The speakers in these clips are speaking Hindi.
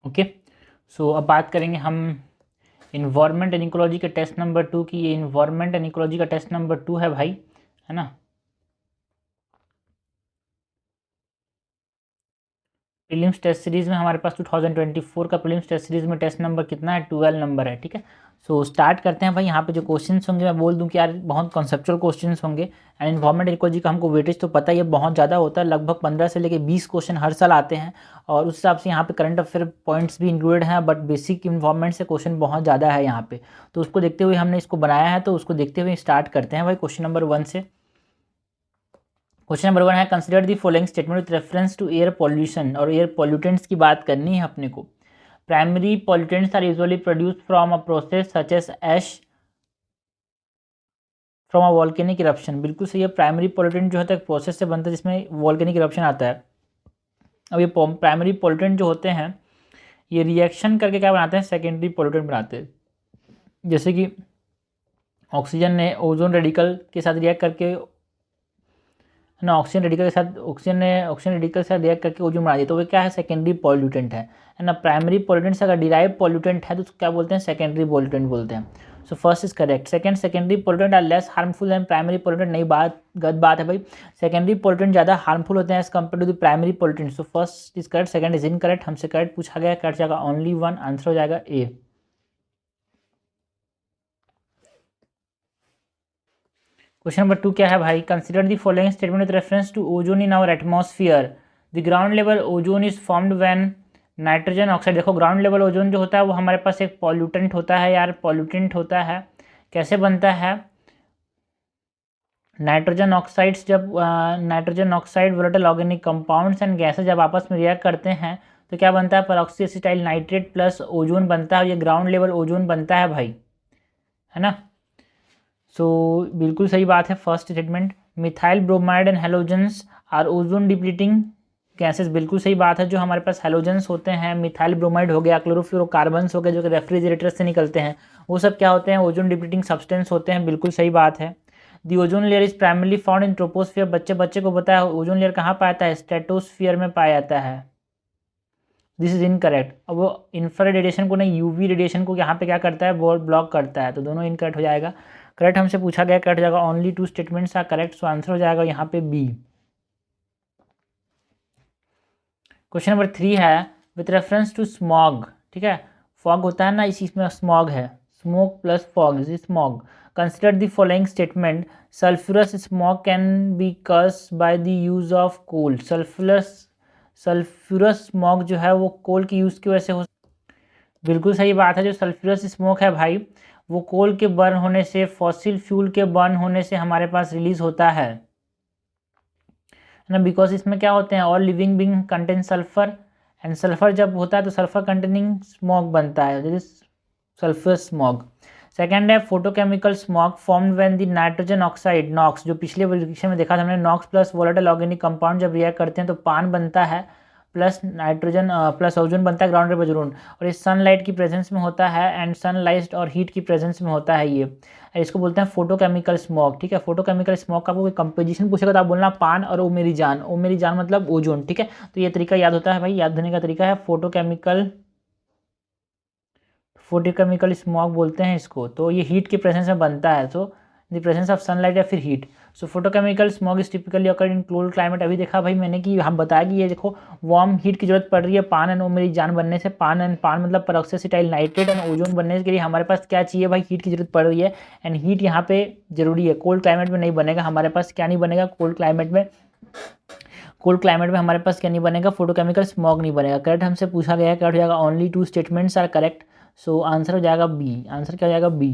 ओके, सो अब बात करेंगे हम इन्वायरमेंट एंड इकोलॉजी के टेस्ट नंबर 2 की। ये इन्वायरमेंट एंड इकोलॉजी का टेस्ट नंबर 2 है भाई, है ना। प्रीलिम्स टेस्ट सीरीज़ में हमारे पास 2024 का प्रीलिम्स टेस्ट सीरीज़ में टेस्ट नंबर कितना है, 12 नंबर है, ठीक है। सो स्टार्ट करते हैं भाई। यहाँ पे जो क्वेश्चंस होंगे मैं बोल दूं कि यार बहुत कॉन्सेप्चुअल क्वेश्चंस होंगे। एंड इन्वायरमेंट इकोलॉजी का हमको वेटेज तो पता ही है बहुत ज़्यादा होता है, लगभग 15 से लेकर 20 क्वेश्चन हर साल आते हैं। और उस हिसाब से यहाँ पे करंट अफेयर पॉइंट्स भी इंक्लूडेड हैं, बट बेसिक इन्वायरमेंट से क्वेश्चन बहुत ज़्यादा है यहाँ पे। तो उसको देखते हुए हमने इसको बनाया है, तो उसको देखते हुए स्टार्ट करते हैं भाई क्वेश्चन नंबर 1 से। क्वेश्चन नंबर 1 है, consider the following statement with reference to air pollution. और एयर पॉल्यूटेंट्स की बात करनी है अपने को। Primary pollutants are usually produced from a process such as ash from a volcanic eruption. बिल्कुल सही है, प्राइमरी पॉल्यूटेंट जो होता है प्रोसेस से बनता है जिसमें वॉल्केनिक इरप्शन आता है। अब ये प्राइमरी पॉल्यूटेंट जो होते हैं ये रिएक्शन करके क्या बनाते हैं, सेकेंडरी पॉल्यूटेंट बनाते हैं। जैसे कि ऑक्सीजन ने ओजोन रेडिकल के साथ रिएक्ट करके ना, ऑक्सीजन रेडिकल के साथ ऑक्सीजन रेडिकल के साथ रिएक्ट करके ओजोन बना दिया, तो वो क्या है, सेकेंडरी पॉल्यूटेंट है ना। प्राइमरी पॉल्यूटेंट से अगर डिराइव पॉल्यूटेंट है तो उसको क्या बोलते हैं, सेकेंडरी पॉल्यूटेंट बोलते हैं। So first is correct. Second, secondary pollutant are less harmful than primary pollutant. नई बात, गलत बात है भाई। सेकेंडरी पॉल्यूटेंट ज़्यादा हार्मफुल होते हैं as compare to the primary pollutant. So first is correct, second is incorrect. हमसे करेक्ट पूछा गया, करेक्ट जाएगा ओनली वन, आंसर हो जाएगा ए। क्वेश्चन नंबर 2 क्या है भाई, consider the following statement with reference to ozone in our atmosphere. The ground level ozone is formed when nitrogen oxide. देखो ग्राउंड लेवल ओजोन जो होता है वो हमारे पास एक पॉल्यूटेंट होता है यार, पॉल्यूटेंट होता है। कैसे बनता है, नाइट्रोजन ऑक्साइड्स जब nitrogen oxide volatile organic compounds and gases जब आपस में रिएक्ट करते हैं तो क्या बनता है, peroxy acetyl nitrate plus ozone बनता है। ये ग्राउंड लेवल ओजोन बनता है भाई, है ना। सो बिल्कुल सही बात है first statement. Methyl bromide and halogens are ozone depleting gases. बिल्कुल सही बात है, जो हमारे पास हेलोजेंस होते हैं, मिथाइल ब्रोमाइड हो गया, क्लोरोफ्लोरोकार्बन्स हो गए जो कि रेफ्रिजरेटर से निकलते हैं, वो सब क्या होते हैं, ओजोन डिप्लीटिंग सब्सटेंस होते हैं। बिल्कुल सही बात है। The ozone layer is primarily found in troposphere. बच्चे बच्चे को बताया ओजोन लेयर कहाँ पाया जाता है, स्ट्रेटोस्फियर में पाया जाता है। This is incorrect. अब वो इंफ्रारेड रेडिएशन को नहीं, यूवी रेडिएशन को यहाँ पे क्या करता है, वो ब्लॉक करता है, तो दोनों इनकरेक्ट हो जाएगा। करेक्ट हमसे पूछा गया, करेक्ट हो जाएगा only 2 statements are correct. So answer हो जाएगा यहाँ पे बी। क्वेश्चन नंबर 3 है, विथ रेफरेंस टू स्मॉग। ठीक है, फॉग होता है ना, इसी में स्मॉग है, smoke plus fog is smog. Consider the following statement, sulphurous smog can be caused by the use of coal. Sulphurous smog जो है वो कोल की यूज़ की वजह से हो। बिल्कुल सही बात है, जो सल्फ्यूरस स्मोक है भाई वो कोल के बर्न होने से, फॉसिल फ्यूल के बर्न होने से हमारे पास रिलीज होता है ना। बिकॉज इसमें क्या होते हैं, all living being contain sulphur, and sulphur जब होता है तो सल्फर कंटेनिंग स्मॉग बनता है, this is sulphur smog. Second है, photochemical smog formed when the nitrogen oxide NOx, जो पिछले परीक्षा में देखा था हमने, NOx plus volatile organic compound जब रिएक्ट करते हैं तो पान बनता है, प्लस नाइट्रोजन प्लस ओजोन बनता है, ग्राउंड लेवल ओजोन। और ये सनलाइट की प्रेजेंस में होता है, एंड सनलाइट और हीट की प्रेजेंस में होता है ये। इसको बोलते हैं फोटोकेमिकल स्मॉग। ठीक है, फोटोकेमिकल स्मॉग का आपको कोई कंपोजिशन पूछेगा तो आप बोलना पान और ओ मेरी जान। ओ मेरी जान मतलब ओजोन। ठीक है, तो ये तरीका याद होता है भाई, याद होने का तरीका है फोटोकेमिकल स्मॉग बोलते हैं इसको। तो ये हीट के प्रेजेंस में बनता है, so the presence of sunlight या फिर heat. So photochemical smog is typically occur in cold climate. अभी देखा भाई मैंने कि हम बताया कि ये देखो वार्म हीट की जरूरत पड़ रही है पान एंड ओ मेरी जान बनने से। पान मतलब पेरोक्सीसिटाइल नाइट्रेट एंड ओजोन बनने के लिए हमारे पास क्या चाहिए भाई, हीट की जरूरत पड़ रही है, एंड हीट यहाँ पे जरूरी है। कोल्ड क्लाइमेट में नहीं बनेगा हमारे पास, क्या नहीं बनेगा कोल्ड क्लाइमेट में, कोल्ड क्लाइमेट में हमारे पास क्या नहीं बनेगा, फोटोकेमिकल स्मॉग नहीं बनेगा। करेक्ट हमसे पूछा गया है, करेक्ट हो जाएगा only 2 statements are correct. So answer हो जाएगा बी। आंसर क्या हो जाएगा, बी।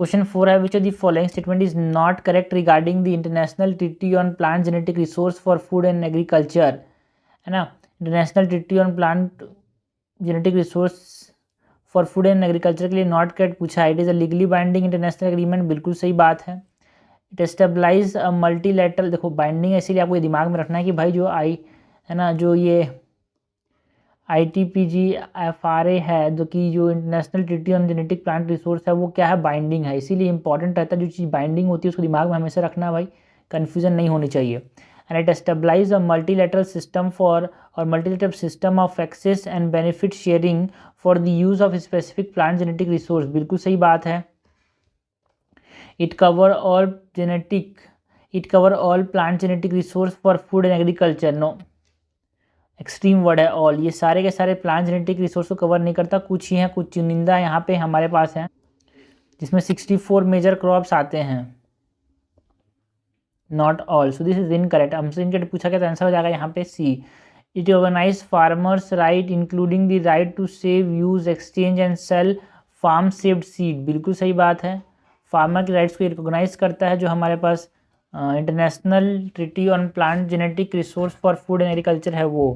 क्वेश्चन 4 है, which of the following statement is not correct regarding the international treaty on plant genetic resource for food and agriculture, है ना। International treaty on plant genetic resource for food and agriculture के लिए नॉट करेक्ट पूछा है। It is a legally binding international agreement, बिल्कुल सही बात है। इट एस्टेब्लाइज अ मल्टीलैटरल, देखो बाइंडिंग है इसीलिए आपको ये दिमाग में रखना है कि भाई जो है ना, जो ये ITPGFRA है जो कि जो international treaty on genetic plant resource है वो क्या है, बाइंडिंग है, इसीलिए इंपॉर्टेंट रहता है। जो चीज़ बाइंडिंग होती है उसको दिमाग में हमेशा रखना है भाई, कन्फ्यूजन नहीं होनी चाहिए, and it establishes a multilateral system of access and benefit sharing for the use of specific plant genetic resource. बिल्कुल सही बात है. It cover all plant genetic resource for food and agriculture. No, extreme word है ऑल. ये सारे के सारे प्लांट जेनेटिक रिसोर्स को कवर नहीं करता, कुछ ही हैं, कुछ चुनिंदा यहाँ पे हमारे पास हैं जिसमें 64 मेजर क्रॉप्स आते हैं. Not all. So this is incorrect. हमसे इनके पूछा गया तो आंसर हो जाएगा यहाँ पे C. It organise farmers right including the right to save, use, exchange and sell farm saved seed. बिल्कुल सही बात है. फार्मर के राइट्स को रिकोगनाइज करता है जो हमारे पास international treaty on plant genetic resource for food and agriculture है वो.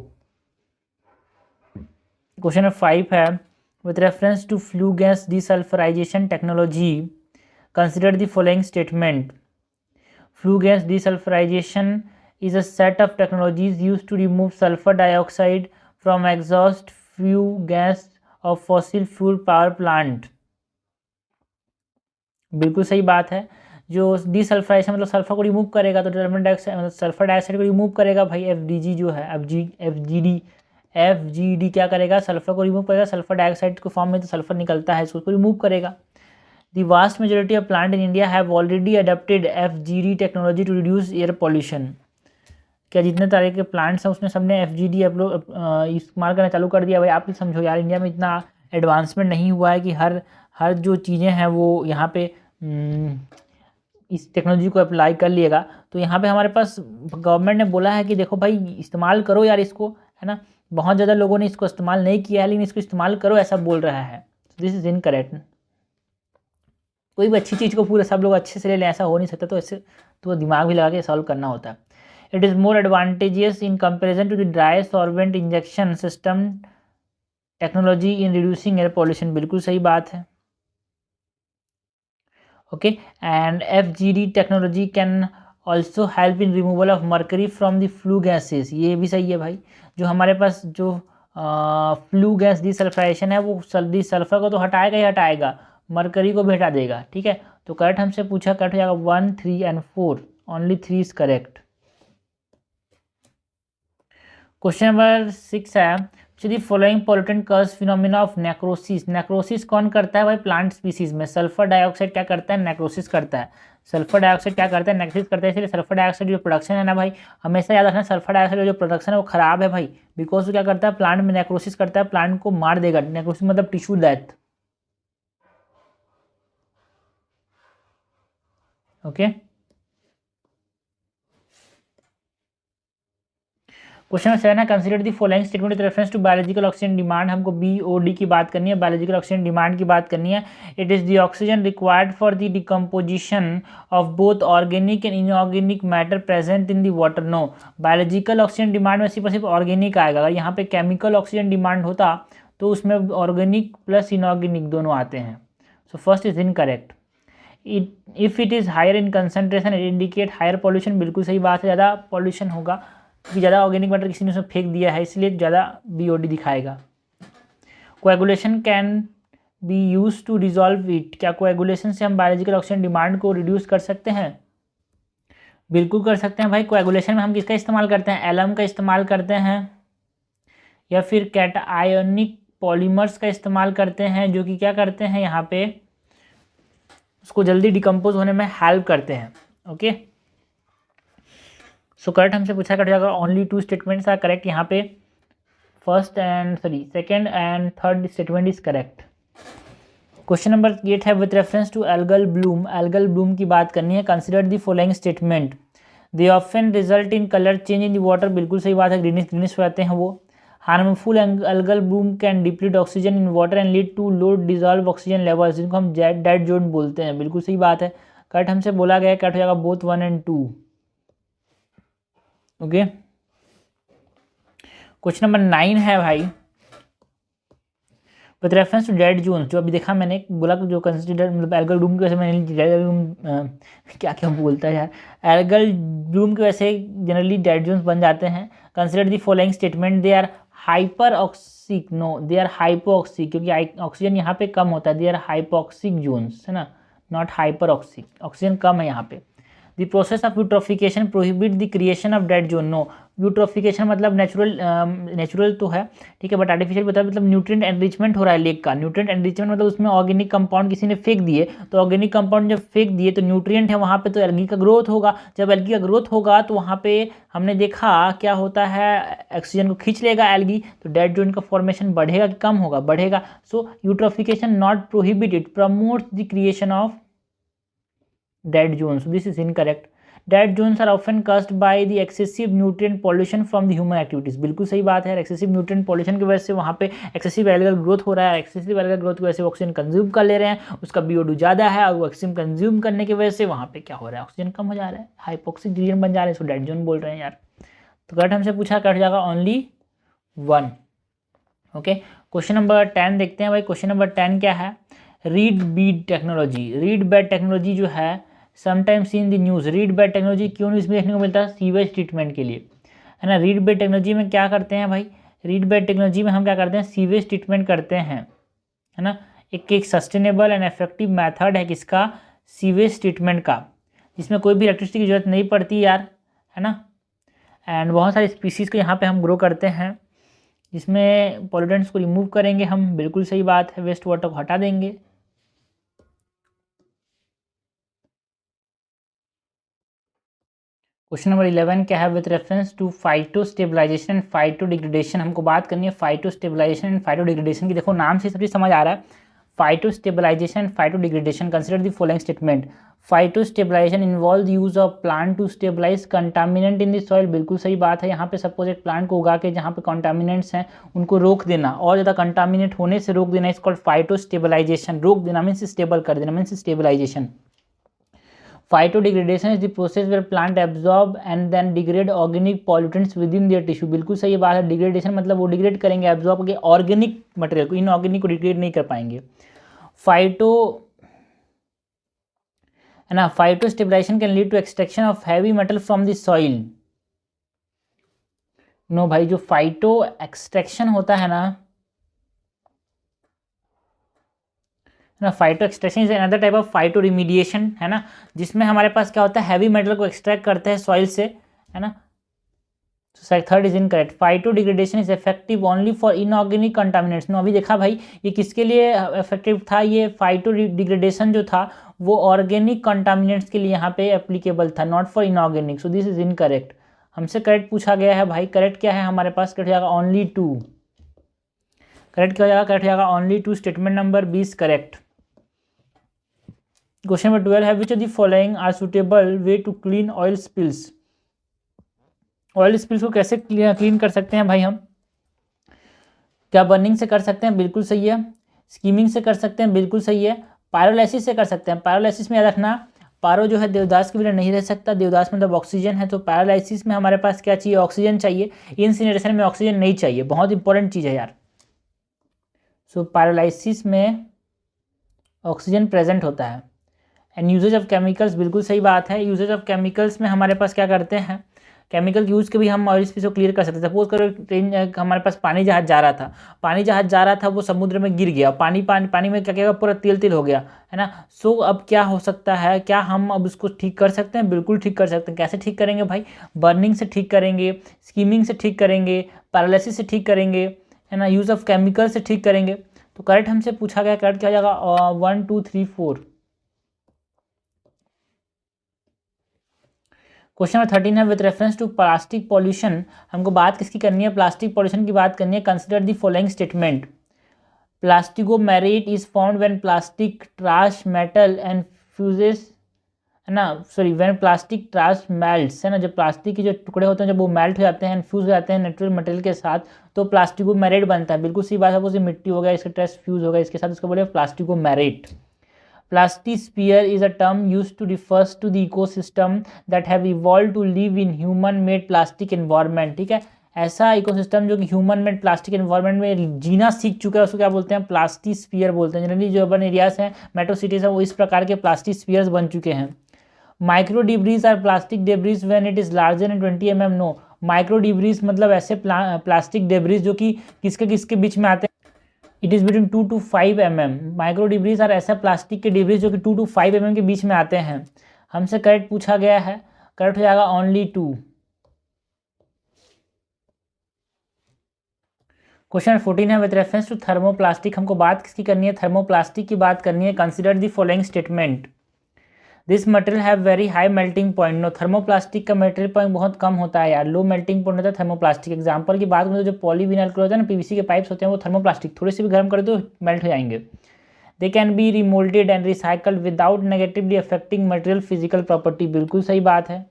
क्वेश्चन नंबर 5 है, with reference to flue gas desulphurisation technology consider the following statement. Flue gas desulphurisation is a set of technologies used to remove sulfur dioxide from exhaust flue gas of fossil fuel power plant. बिल्कुल सही बात है. जो डीसल्फराइजेशन मतलब सल्फर को रिमूव करेगा, तो कार्बन डाइऑक्साइड मतलब सल्फर डाइऑक्साइड को रिमूव करेगा भाई. एफडीजी जो है एफजीडी क्या करेगा, सल्फर को रिमूव करेगा. सल्फर डाइऑक्साइड के फॉर्म में तो सल्फर निकलता है, उसको रिमूव करेगा. The vast majority of plants in India have already adopted FGD technology to reduce air pollution. क्या जितने तरह के प्लांट्स हैं उसमें सबने FGD इस्तेमाल करना चालू कर दिया भाई. आप समझो यार, इंडिया में इतना एडवांसमेंट नहीं हुआ है कि हर जो चीज़ें हैं वो यहाँ पे इस टेक्नोलॉजी को अप्लाई कर लिएगा. तो यहाँ पे हमारे पास गवर्नमेंट ने बोला है कि देखो भाई इस्तेमाल करो यार इसको, है ना. बहुत ज़्यादा लोगों ने इसको इस्तेमाल नहीं किया है, लेकिन इसको इस्तेमाल करो ऐसा बोल रहा है. This is incorrect. कोई भी अच्छी चीज़ को पूरा सब लोग अच्छे से ले लें ऐसा हो नहीं सकता. तो ऐसे तो दिमाग भी लगा के सॉल्व करना होता है. It is more advantageous in comparison to the dry solvent injection system technology in reducing air pollution. बिल्कुल सही बात है. Okay, and FGD technology can also help in removal of mercury from the flue gases. ये भी सही है भाई. जो हमारे पास जो फ्लू गैस डीसल्फराइजेशन है वो सल्फर को तो हटाएगा ही हटाएगा, मरकरी को भी हटा देगा. ठीक है, तो करेक्ट हमसे पूछा, करेक्ट हो जाएगा 1, 3 and 4. Only 3 is correct. Question number 6 है, the following pollutant cause phenomena of necrosis. Necrosis कौन करता है भाई प्लांट स्पीसीज में? सल्फर डाइऑक्साइड क्या करता है? नेक्रोसिस करता है. सल्फर डाइऑक्साइड क्या करता है? नेक्रोसिस करता है. इसलिए सल्फर डाइऑक्साइड जो प्रोडक्शन है ना भाई, हमेशा याद रखना सल्फर डाइऑक्साइड जो प्रोडक्शन है वो खराब है भाई. बिकॉज वो क्या करता है, प्लांट में नेक्रोसिस करता है, प्लांट को मार देगा. नेक्रोसिस मतलब tissue death. Okay, question number 7 है, consider the following statement with reference to biological oxygen demand. हमको BOD की बात करनी है, बायोलॉजिकल ऑक्सीजन डिमांड की बात करनी है. It is the oxygen required for the decomposition of both organic and inorganic matter present in the water. No, biological oxygen demand में सिर्फ ऑर्गेनिक आएगा. अगर यहाँ पे केमिकल ऑक्सीजन डिमांड होता तो उसमें ऑर्गेनिक प्लस इनऑर्गेनिक दोनों आते हैं. So first is incorrect. If it is higher in concentration it indicate higher pollution. बिल्कुल सही बात है, ज़्यादा पॉल्यूशन होगा क्योंकि ज़्यादा ऑर्गेनिक मैटर किसी ने उसमें फेंक दिया है, इसलिए ज़्यादा BOD दिखाएगा. Coagulation can be use to resolve it. क्या कोएगुलेशन से हम बायोलॉजिकल ऑक्सीजन डिमांड को रिड्यूस कर सकते हैं? बिल्कुल कर सकते हैं भाई. कोएगुलेशन में हम किसका इस्तेमाल करते हैं? एलम का इस्तेमाल करते हैं या फिर कैटायोनिक पॉलीमर्स का इस्तेमाल करते हैं, जो कि क्या करते हैं यहाँ पे उसको जल्दी डिकम्पोज होने में हेल्प करते हैं. ओके, सो करेक्ट हमसे पूछा कर जाएगा. ओनली 2 स्टेटमेंट्स आर करेक्ट यहाँ पे. Second and third statement is correct. Question number 8 है, with reference to algal bloom. Algal bloom की बात करनी है. Consider the following statement. They often result in colour change in the water. बिल्कुल सही बात है, ग्रीनिश हो जाते हैं वो. Harmful algal bloom can deplete oxygen in water and lead to low dissolve oxygen levels, जिनको हम डेड जोन बोलते हैं. बिल्कुल सही बात है, करेक्ट हमसे बोला गया है. करेक्ट हो जाएगा both 1 and 2. Okay, question number 9 है भाई, with reference to dead zone. जो अभी देखा मैंने बोला जो कंसिडर मतलब एल्गल ब्लूम की वजह से मैंने क्या क्या बोलता है यार, एल्गल ब्लूम की वजह से जनरली डेड जोन्स बन जाते हैं. Consider the following statement. They are hyperoxic. No, they are hypoxic, क्योंकि ऑक्सीजन यहाँ पे कम होता है. दे आर हाइपोक्सिक जोन्स, है ना, नॉट हाइपर ऑक्सिक. ऑक्सीजन कम है यहाँ पे. The process of eutrophication prohibit the creation of dead zone. No, eutrophication मतलब नेचुरल तो है, ठीक है, बट आर्टिफिशियल बता मतलब न्यूट्रिएंट एनरिचमेंट हो रहा है लेक का। न्यूट्रिएंट एनरिचमेंट मतलब उसमें ऑर्गेनिक कंपाउंड किसी ने फेंक दिए, तो ऑर्गेनिक कंपाउंड जब फेंक दिए तो न्यूट्रिएंट है वहाँ पे, तो एल्गी का ग्रोथ होगा। जब एल्गी का ग्रोथ होगा तो वहाँ पे हमने देखा क्या होता है, ऑक्सीजन को खींच लेगा एल्गी, तो डेड जोन का फॉर्मेशन बढ़ेगा कि कम होगा, बढ़ेगा। So eutrophication not prohibited, promotes the creation of dead zones. So this is incorrect. Dead zones are often caused by the excessive nutrient pollution from the human activities. बिल्कुल सही बात है, एक्सेसिव न्यूट्रिएंट पॉल्यूशन की वजह से वहाँ पे एक्सेसिव एल्गल ग्रोथ हो रहा है। एक्सेसिव एल्गल ग्रोथ की वजह से ऑक्सीजन कंज्यूम कर ले रहे हैं, उसका CO2 ज़्यादा है, और वो ऑक्सीजन कंज्यूम करने की वजह से वहाँ पे क्या हो रहा है, ऑक्सीजन कम हो जा रहा है, हाइपोक्सिक रीजन बन जा रहे हैं, इसको डेड जोन बोल रहे हैं यार। तो करेक्ट हमसे पूछा, कट जाएगा ओनली 1। ओके, क्वेश्चन नंबर 10 देखते हैं भाई। क्वेश्चन नंबर 10 क्या है, read bed technology. Read bed technology जो है sometimes in the news. Read bed technology क्यों न्यूज़ में देखने को मिलता है, सीवेज ट्रीटमेंट के लिए, है ना। रीड बेड टेक्नोलॉजी में क्या करते हैं भाई, रीड बेड टेक्नोलॉजी में हम क्या करते हैं, सीवेज ट्रीटमेंट करते हैं, है ना। एक सस्टेनेबल एंड इफेक्टिव मेथड है किसका, सीवेज ट्रीटमेंट का, जिसमें कोई भी इलेक्ट्रिसिटी की जरूरत नहीं पड़ती यार, है ना। एंड बहुत सारी स्पीसीज़ को यहाँ पे हम ग्रो करते हैं, जिसमें पॉल्यूटेंट्स को रिमूव करेंगे हम, बिल्कुल सही बात है, वेस्ट वाटर को हटा देंगे। क्वेश्चन नंबर 11 क्या है, with reference to phyto stabilization and phyto degradation. हमको बात करनी है phyto stabilization and phyto degradation की। देखो नाम से सब चीज़ समझ आ रहा है, phyto stabilization and phyto degradation. Consider the following statement. Phyto stabilization involve the use of plant to stabilize contaminant in the soil. बिल्कुल सही बात है, यहाँ पे सपोज एक प्लांट को उगा के जहाँ पे कंटामिनेंट्स हैं उनको रोक देना, और ज़्यादा कंटामिनेट होने से रोक देना, इस कॉल्ड फाइटो स्टेबलाइजेशन। रोक देना मीन्स स्टेबल कर देना, means stabilization. Phytodegradation is the process where plant absorb and then degrade organic pollutants within their tissue। बिल्कुल सही बात है, डिग्रेडेशन मतलब वो डिग्रेड करेंगे, एब्जॉर्ब करके ऑर्गेनिक मटेरियल को, इनऑर्गेनिक को डिग्रेड नहीं कर पाएंगे। फाइटो, है ना, phyto stabilisation can lead to extraction of heavy metal from the soil. No भाई, जो फाइटो एक्सट्रैक्शन होता है ना, phyto extraction is another type of phyto remediation, है ना, जिसमें हमारे पास क्या होता है, हैवी मेटल को एक्सट्रैक्ट करते हैं सॉइल से, है ना। Third is incorrect. Phyto degradation is effective only for inorganic contaminants. No, अभी देखा भाई ये किसके लिए इफेक्टिव था, ये फाइटो डिग्रेडेशन जो था वो ऑर्गेनिक कंटामिनेंट्स के लिए यहाँ पे एप्लीकेबल था, not for inorganic. So this is incorrect. हमसे करेक्ट पूछा गया है भाई, करेक्ट क्या है हमारे पास, करेक्ट जाएगा ओनली 2। करेक्ट क्या हो जाएगा, करेक्ट जाएगा only 2। Statement number 20 correct. Question number 12 है, which of the following are suitable way to clean oil spills. Oil spills को कैसे क्लीन कर सकते हैं भाई हम, क्या बर्निंग से कर सकते हैं, बिल्कुल सही है। स्कीमिंग से कर सकते हैं, बिल्कुल सही है। पायरोलाइसिस से कर सकते हैं। पायरोलाइसिस में याद रखना, पारो जो है देवदास के बिना नहीं रह सकता, देवदास मतलब ऑक्सीजन है, तो पायरोलाइसिस में हमारे पास क्या चाहिए, ऑक्सीजन चाहिए। इंसिनरेशन में ऑक्सीजन नहीं चाहिए, बहुत इंपॉर्टेंट चीज़ है यार। सो पायरोलाइसिस में ऑक्सीजन प्रेजेंट होता है। एंड यूजेज ऑफ केमिकल्स, बिल्कुल सही बात है। यूजेज ऑफ केमिकल्स में हमारे पास क्या करते हैं, केमिकल यूज़ के भी हम ऑयल स्पिल्स को क्लियर कर सकते हैं। सपोज करो ट्रेन, हमारे पास पानी जहाज जा रहा था, पानी जहाज जा रहा था, वो समुद्र में गिर गया, पानी में क्या क्या पूरा तेल तेल हो गया, है ना। सो अब क्या हो सकता है, क्या हम अब उसको ठीक कर सकते हैं, बिल्कुल ठीक कर सकते हैं। कैसे ठीक करेंगे भाई, बर्निंग से ठीक करेंगे, स्कीमिंग से ठीक करेंगे, पैरालिसिस से ठीक करेंगे, है ना, यूज़ ऑफ केमिकल से ठीक करेंगे। तो करेक्ट हमसे पूछा गया, करेक्ट क्या हो जाएगा, 1 2 3 4। क्वेश्चन नंबर 13 है, with reference to plastic pollution. हमको बात किसकी करनी है, प्लास्टिक पॉल्यूशन की बात करनी है। Consider the following statement. Plastiglomerate is found when plastic trash metal and fuses, है ना, sorry when plastic trash melts, है ना, जब प्लास्टिक के जो टुकड़े होते हैं जब वो मेल्ट हो जाते हैं, फ्यूज हो जाते हैं नेचुरल मटेरियल के साथ, तो प्लास्टिकोमेरेट बनता है। बिल्कुल सी बात है, वो मिट्टी हो गया, इसका ट्राश फ्यूज होगा इसके साथ, उसको बोले प्लास्टिकोमेरेट। Plastisphere is a term used to refers to the ecosystem that have evolved to live in human-made plastic environment। ठीक है, ऐसा इकोसिस्टम जो कि ह्यूमन मेड प्लास्टिक एनवायरनमेंट में जीना सीख चुका है, उसको क्या बोलते हैं, प्लास्टिस्फीयर बोलते हैं। जनरली जो अर्बन एरियाज हैं, मेट्रो सिटीज हैं, वो इस प्रकार के प्लास्टिस्फीयर्स बन चुके हैं। Micro debris are plastic debris when it is larger than 20 mm। No, micro debris मतलब ऐसे प्लास्टिक डेब्रीज जो कि किसके किसके बीच में आते हैं, it is between 2 to 5 mm। Micro debris और ऐसा प्लास्टिक के डिब्रीज जो कि 2 to 5 mm के बीच में आते हैं। हमसे करेक्ट पूछा गया है, करेक्ट हो जाएगा ओनली 2। क्वेश्चन 14 है, विद रेफरेंस टू थर्मोप्लास्टिक, हमको बात किसकी करनी है, थर्मोप्लास्टिक की बात करनी है। Consider the following statement, this material have very high melting point. No, thermoplastic का मेल्टिंग पॉइंट बहुत कम होता है यार, लो मेल्टिंग पॉइंट होता है थर्मोप्लास्टिक। एग्जांपल की बात करें तो जो पॉलीविनाइल क्लोराइड होता है ना, पीवीसी के पाइप्स होते हैं, वो थर्मोप्लास्टिक, थोड़े से भी गर्म कर दो मेल्ट हो जाएंगे। They can be remoulded and recycled without negatively affecting material physical property, बिल्कुल सही बात है।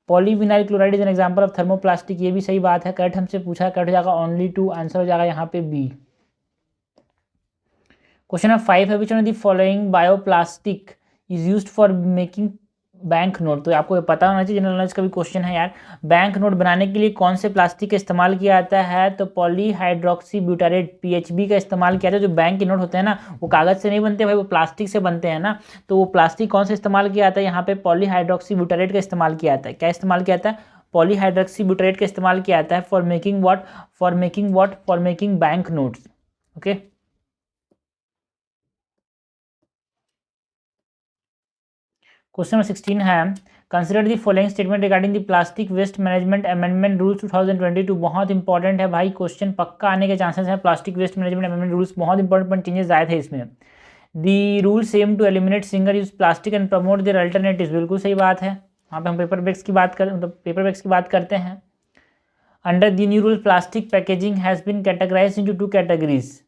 Polyvinyl chloride is an example of thermoplastic, ये भी सही बात है। करेक्ट हमसे पूछा, करेक्ट हो जाएगा ओनली 2, आंसर हो जाएगा यहाँ पे बी। क्वेश्चन नंबर 5 है, which one of the following bioplastic is used for making bank note. तो आपको पता होना चाहिए, जनरल नॉलेज का भी क्वेश्चन है यार। बैंक नोट बनाने के लिए कौन से प्लास्टिक का इस्तेमाल किया जाता है, तो पॉलीहाइड्रोक्सी ब्यूटारेट पीएचबी का इस्तेमाल किया जाता है। जो बैंक के नोट होते हैं ना, वो कागज से नहीं बनते भाई, वो प्लास्टिक से बनते हैं ना। तो वो प्लास्टिक कौन सा इस्तेमाल किया जाता है, यहाँ पे पॉलीहाइड्रोक्सी ब्यूटारेट का इस्तेमाल किया जाता है। क्या इस्तेमाल किया जाता है, पॉलीहाइड्रोक्सी ब्यूटारेट का इस्तेमाल किया जाता है for making what, for making bank notes. Okay, question number 16 है, consider the following statement regarding the plastic waste management amendment rules 2022। बहुत इंपॉर्टेंट है भाई, क्वेश्चन पक्का आने के चांसेस हैं। Plastic waste management amendment rules बहुत इंपॉर्टेंट चेंजेस आए थे इसमें। The rules aim to eliminate single use plastic and promote their alternatives, बिल्कुल सही बात है। यहाँ पे हम पेपर बैग्स की बात कर, मतलब पेपर बैग्स की बात करते हैं। Under the new rule plastic packaging has been categorize into 2 categories.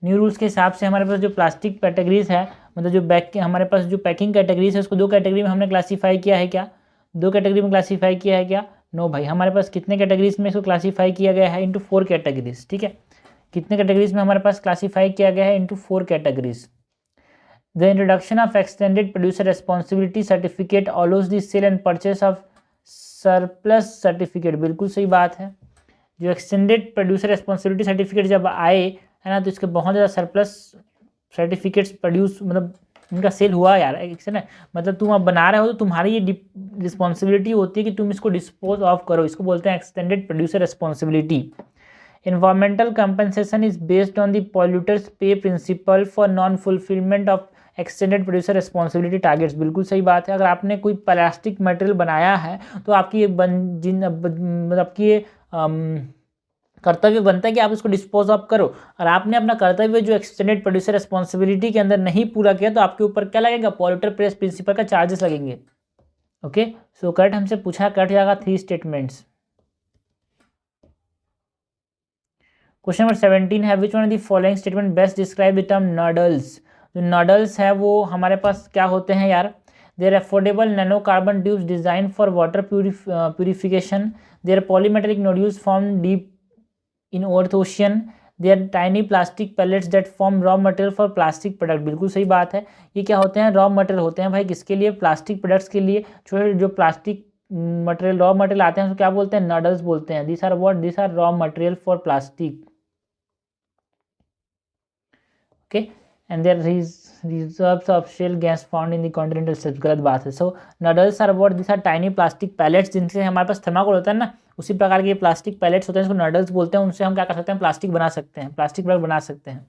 New rules के हिसाब से हमारे पास जो प्लास्टिक कैटेगरीज है, मतलब जो बैग के हमारे पास जो पैकिंग कैटेगरीज है, उसको 2 कैटेगरी में हमने क्लासीफाई किया है। क्या 2 कैटेगरी में क्लासीफाई किया है क्या, नो भाई, हमारे पास कितने कैटेगरीज में इसको क्लासीफाई किया गया है, इंटू 4 कैटेगरीज। ठीक है, कितने कैटेगरीज में हमारे पास क्लासीफाई किया गया है, into 4 categories. The introduction of extended producer responsibility certificate allows the sale and purchase of surplus certificate, बिल्कुल सही बात है। जो एक्सटेंडेड प्रोड्यूसर रेस्पॉन्सिबिलिटी सर्टिफिकेट जब आए है ना, तो इसके बहुत ज़्यादा सरप्लस सर्टिफिकेट्स प्रोड्यूस, मतलब इनका सेल हुआ यार, एक से ना, मतलब तुम अब बना रहे हो तो तुम्हारी ये रिस्पॉन्सिबिलिटी होती है कि तुम इसको डिस्पोज ऑफ करो, इसको बोलते हैं extended producer responsibility. Environmental compensation is based on the polluters pay principle for non fulfilment of extended producer responsibility targets, बिल्कुल सही बात है। अगर आपने कोई प्लास्टिक मटेरियल बनाया है तो आपकी ये मतलब आपकी ये कर्तव्य बनता है कि आप उसको डिस्पोज ऑफ करो, और आपने अपना कर्तव्य जो एक्सटेंडेड प्रोड्यूसर रिस्पॉन्सिबिलिटी के अंदर नहीं पूरा किया तो आपके ऊपर क्या लगेगा, पॉल्यूटर प्रेस प्रिंसिपल का चार्जेस लगेंगे। ओके, सो करेक्ट हमसे पूछा, करेक्ट जाएगा 3 स्टेटमेंट्स। क्वेश्चन नंबर 17 है, which one of the following statement best describe the term nurdles. जो नडल्स है वो हमारे पास क्या होते हैं यार, there affordable nano carbon tubes design for water purification, there polymetric nodules form deep in earth ocean, they are tiny plastic pellets that form raw material for plastic product, बिल्कुल सही बात है। ये क्या होते हैं, रॉ मटेरियल होते हैं भाई, किसके लिए, प्लास्टिक प्रोडक्ट्स के लिए। छोटे जो प्लास्टिक मटेरियल रॉ मटेरियल आते हैं उसको क्या बोलते हैं, नडल्स बोलते हैं। This are what, this are raw material for plastic. Okay, and there is reserves of shale gas found in the continental shelf, गलत बात है। So nurdles are what, this are tiny plastic pellets, जिनसे हमारे पास थर्माकोल होता है ना, उसी प्रकार के प्लास्टिक पैलेट्स होते हैं, इसको नडल्स बोलते हैं। उनसे हम क्या कर सकते हैं, प्लास्टिक बना सकते हैं, प्लास्टिक प्रोडक्ट बना सकते हैं।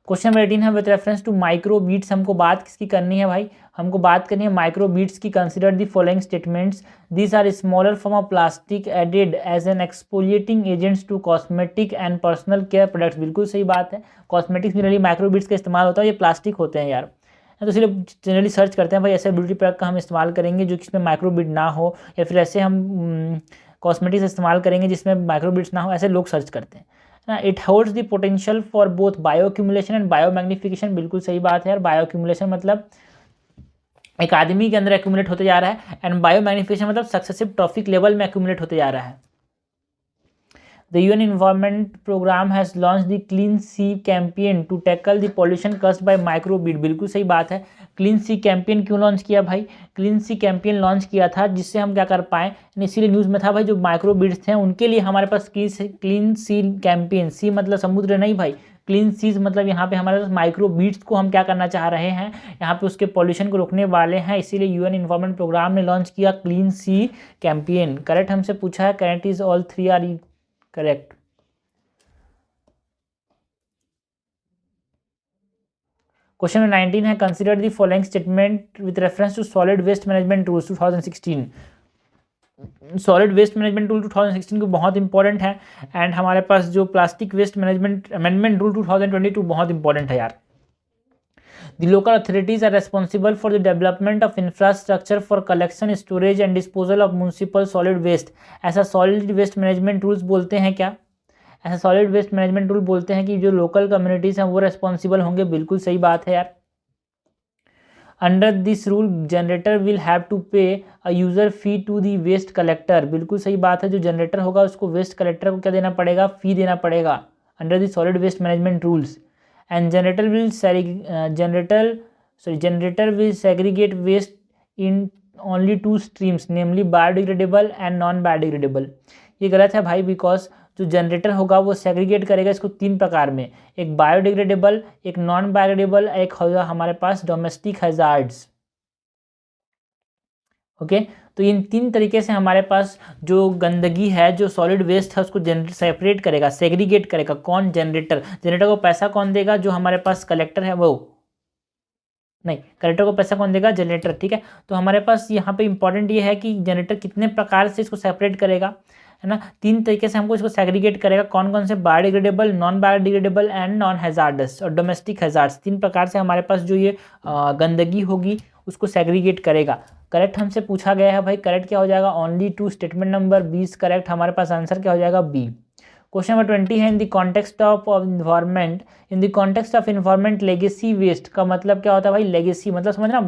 क्वेश्चन नंबर 18 है, with reference to micro beads, हमको बात किसकी करनी है भाई, हमको बात करनी है माइक्रो बीट्स की। Consider the following statements, these are smaller form of plastic added as an exfoliating agents to cosmetic and personal care products, बिल्कुल सही बात है। कॉस्मेटिक्स में जनरली माइक्रो बीट्स का इस्तेमाल होता है, ये प्लास्टिक होते हैं यार, तो इसलिए जनरली सर्च करते हैं भाई ऐसे ब्यूटी प्रोडक्ट का हम इस्तेमाल करेंगे जो जिसमें माइक्रो बीट ना हो, या फिर ऐसे हम कॉस्मेटिक्स इस्तेमाल करेंगे जिसमें माइक्रो बीट्स ना हो, ऐसे लोग सर्च करते हैं ना। It holds the potential for both bio accumulation and bio magnification, बिल्कुल सही बात है यार। बायो एक्यूमुलेशन मतलब एक आदमी के अंदर एक्यूमुलेट होते जा रहा है, एंड बायो मैग्निफिकेशन मतलब सक्सेसिव ट्रॉफिक लेवल में एक्यूमुलेट होते जा रहा है। The UN Environment Program has launched the Clean Sea Campaign to tackle the pollution caused by microbead, बिल्कुल सही बात है। क्लीन सी कैंपेन क्यों लॉन्च किया भाई, क्लीन सी कैंपेन लॉन्च किया था जिससे हम क्या कर पाएँ, इसीलिए न्यूज़ में था भाई, जो माइक्रोबीड्स थे उनके लिए हमारे पास क्लीन सी कैंपेन, सी मतलब समुद्र नहीं भाई, क्लीन सीज मतलब यहाँ पे हमारे पास माइक्रोबीड्स को हम क्या करना चाह रहे हैं, यहाँ पे उसके पॉल्यूशन को रोकने वाले हैं, इसीलिए यूएन इन्वायरमेंट प्रोग्राम ने लॉन्च किया क्लीन सी कैंपेन। करेक्ट हमसे पूछा है, correct is all 3 are correct. Question number 19 है consider the following statement with reference to solid waste management rules 2016। Solid waste management rule 2016 को बहुत इंपॉर्टेंट है, एंड हमारे पास जो plastic waste management amendment rule 2022 बहुत इंपॉर्टेंट है यार। The local authorities are responsible for the development of infrastructure for collection, storage and disposal of municipal solid waste। ऐसा सॉलिड वेस्ट मैनेजमेंट रूल्स बोलते हैं क्या? ऐसा सॉलिड वेस्ट मैनेजमेंट रूल बोलते हैं कि जो लोकल कम्युनिटीज़ हैं वो रेस्पॉन्सिबल होंगे। बिल्कुल सही बात है यार। Under this rule generator will have to pay a user fee to the waste collector. बिल्कुल सही बात है, जो जनरेटर होगा उसको वेस्ट कलेक्टर को क्या देना पड़ेगा? फी देना पड़ेगा under the solid waste management rules. And generator will segregate waste in only two streams, namely biodegradable and non biodegradable। ये गलत है भाई, बिकॉज जो जनरेटर होगा वो सेग्रीगेट करेगा इसको तीन प्रकार में, एक बायोडिग्रेडेबल, एक नॉन बायोडिग्रेडेबल, एक होगा हमारे पास डोमेस्टिक हैजार्ड्स। ओके, तो इन तीन तरीके से हमारे पास जो गंदगी है, जो सॉलिड वेस्ट है, उसको सेपरेट करेगा, सेग्रीगेट करेगा। कौन? जनरेटर। जनरेटर को पैसा कौन देगा? जो हमारे पास कलेक्टर है वो। नहीं, कलेक्टर को पैसा कौन देगा? जनरेटर। ठीक है, तो हमारे पास यहाँ पे इंपॉर्टेंट ये है कि जनरेटर कितने प्रकार से इसको सेपरेट करेगा, है ना? तीन तरीके से हमको इसको सेग्रीगेट करेगा। कौन कौन से? Biodegradable, non biodegradable and non hazards और डोमेस्टिक हैजार्ड्स। तीन प्रकार से हमारे पास जो ये गंदगी होगी उसको सेग्रीगेट करेगा। करेक्ट हमसे पूछा गया है भाई, करेक्ट क्या हो जाएगा? Only two. Statement number 20 correct. हमारे पास आंसर क्या हो जाएगा? बी। क्वेश्चन नंबर 20 है in the context of environment, in the context of environment legacy waste का मतलब क्या होता है भाई? लेगेसी मतलब समझना,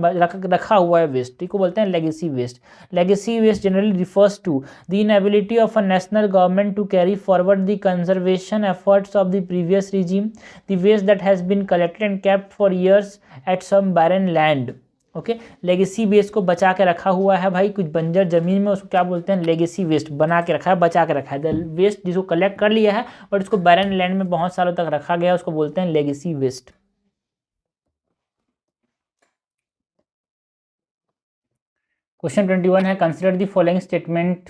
रखा हुआ है वेस्ट, ठीक को बोलते हैं legacy waste. Legacy waste generally refers to the inability of a national government to carry forward the conservation efforts of the previous regime, the waste that has been collected and kept for years at some barren land. Okay, legacy waste को बचा के रखा हुआ है भाई, कुछ बंजर जमीन में, उसको क्या बोलते हैं? Legacy waste. बना के रखा है, बचा के रखा है। वेस्ट जिसको कलेक्ट कर लिया है बट उसको बैरन लैंड में बहुत सालों तक रखा गया, उसको बोलते हैं लेगेसी वेस्ट। क्वेश्चन 21 है consider the following statement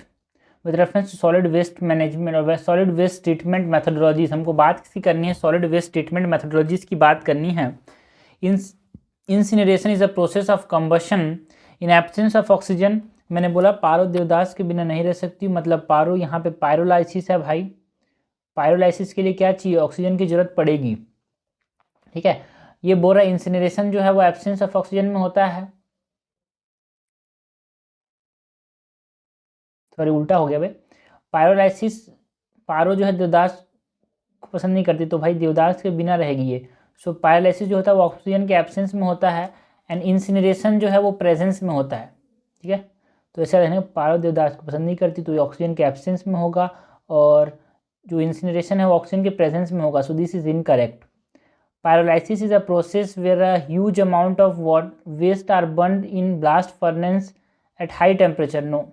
with reference to solid waste management और सॉलिड वेस्ट ट्रीटमेंट मेथोडोलॉजीज। हमको बात किसकी करनी है? सॉलिड वेस्ट ट्रीटमेंट मेथोडोलॉजीज की बात करनी है। Incineration is a process of combustion in absence of oxygen. मैंने बोला पारो देवदास के बिना नहीं रह सकती, मतलब पारो यहाँ पे पायरोलाइसिस है भाई। पायरोलाइसिस के लिए क्या चाहिए? ऑक्सीजन की जरूरत पड़ेगी। ठीक है, ये बोल रहा है इंसिनरेशन जो है वो एब्सेंस ऑफ ऑक्सीजन में होता है। सॉरी, उल्टा हो गया भाई। पायरोलाइसिस, पारो जो है देवदास को पसंद नहीं करती, तो भाई देवदास के बिना रहेगी ये। सो पायरोलाइसिस जो होता है वो ऑक्सीजन के एब्सेंस में होता है, एंड इंसिनरेशन जो है वो प्रेजेंस में होता है। ठीक है, तो ऐसा रहने, पारो देवदास को पसंद नहीं करती तो ये ऑक्सीजन के एब्सेंस में होगा, और जो इंसिनरेशन है वो ऑक्सीजन के प्रेजेंस में होगा। So this is incorrect. Pyrolysis is a process where a huge amount of waste are burned in blast furnace at high temperature. No,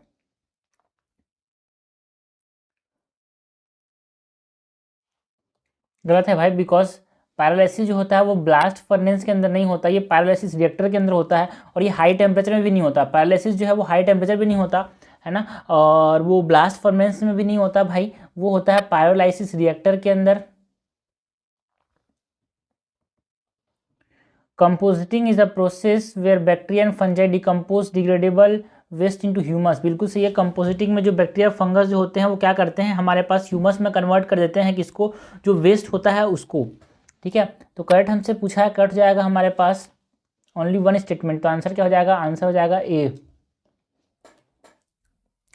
गलत है भाई, बिकॉज पैरालिसिस जो होता है वो ब्लास्ट फर्नेस के अंदर नहीं होता, ये पैरालिसिस रिएक्टर के अंदर होता है, और ये हाई टेम्परेचर में भी नहीं होता। पैरालिसिस जो है वो हाई टेम्परेचर भी नहीं होता, है ना, और वो ब्लास्ट फर्नेस में भी नहीं होता भाई, वो होता है पायरोलाइसिस रिएक्टर के अंदर। Composting is a process where bacteria and fungi decompose degradable waste into humus. बिल्कुल सही है। कंपोजिटिंग में जो बैक्टीरिया फंगस जो होते हैं वो क्या करते हैं? हमारे पास ह्यूमस में कन्वर्ट कर देते हैं किसको? जो वेस्ट होता है उसको। ठीक है, तो करेक्ट हमसे पूछा है, कट जाएगा हमारे पास ओनली वन स्टेटमेंट, तो आंसर क्या हो जाएगा? आंसर हो जाएगा ए।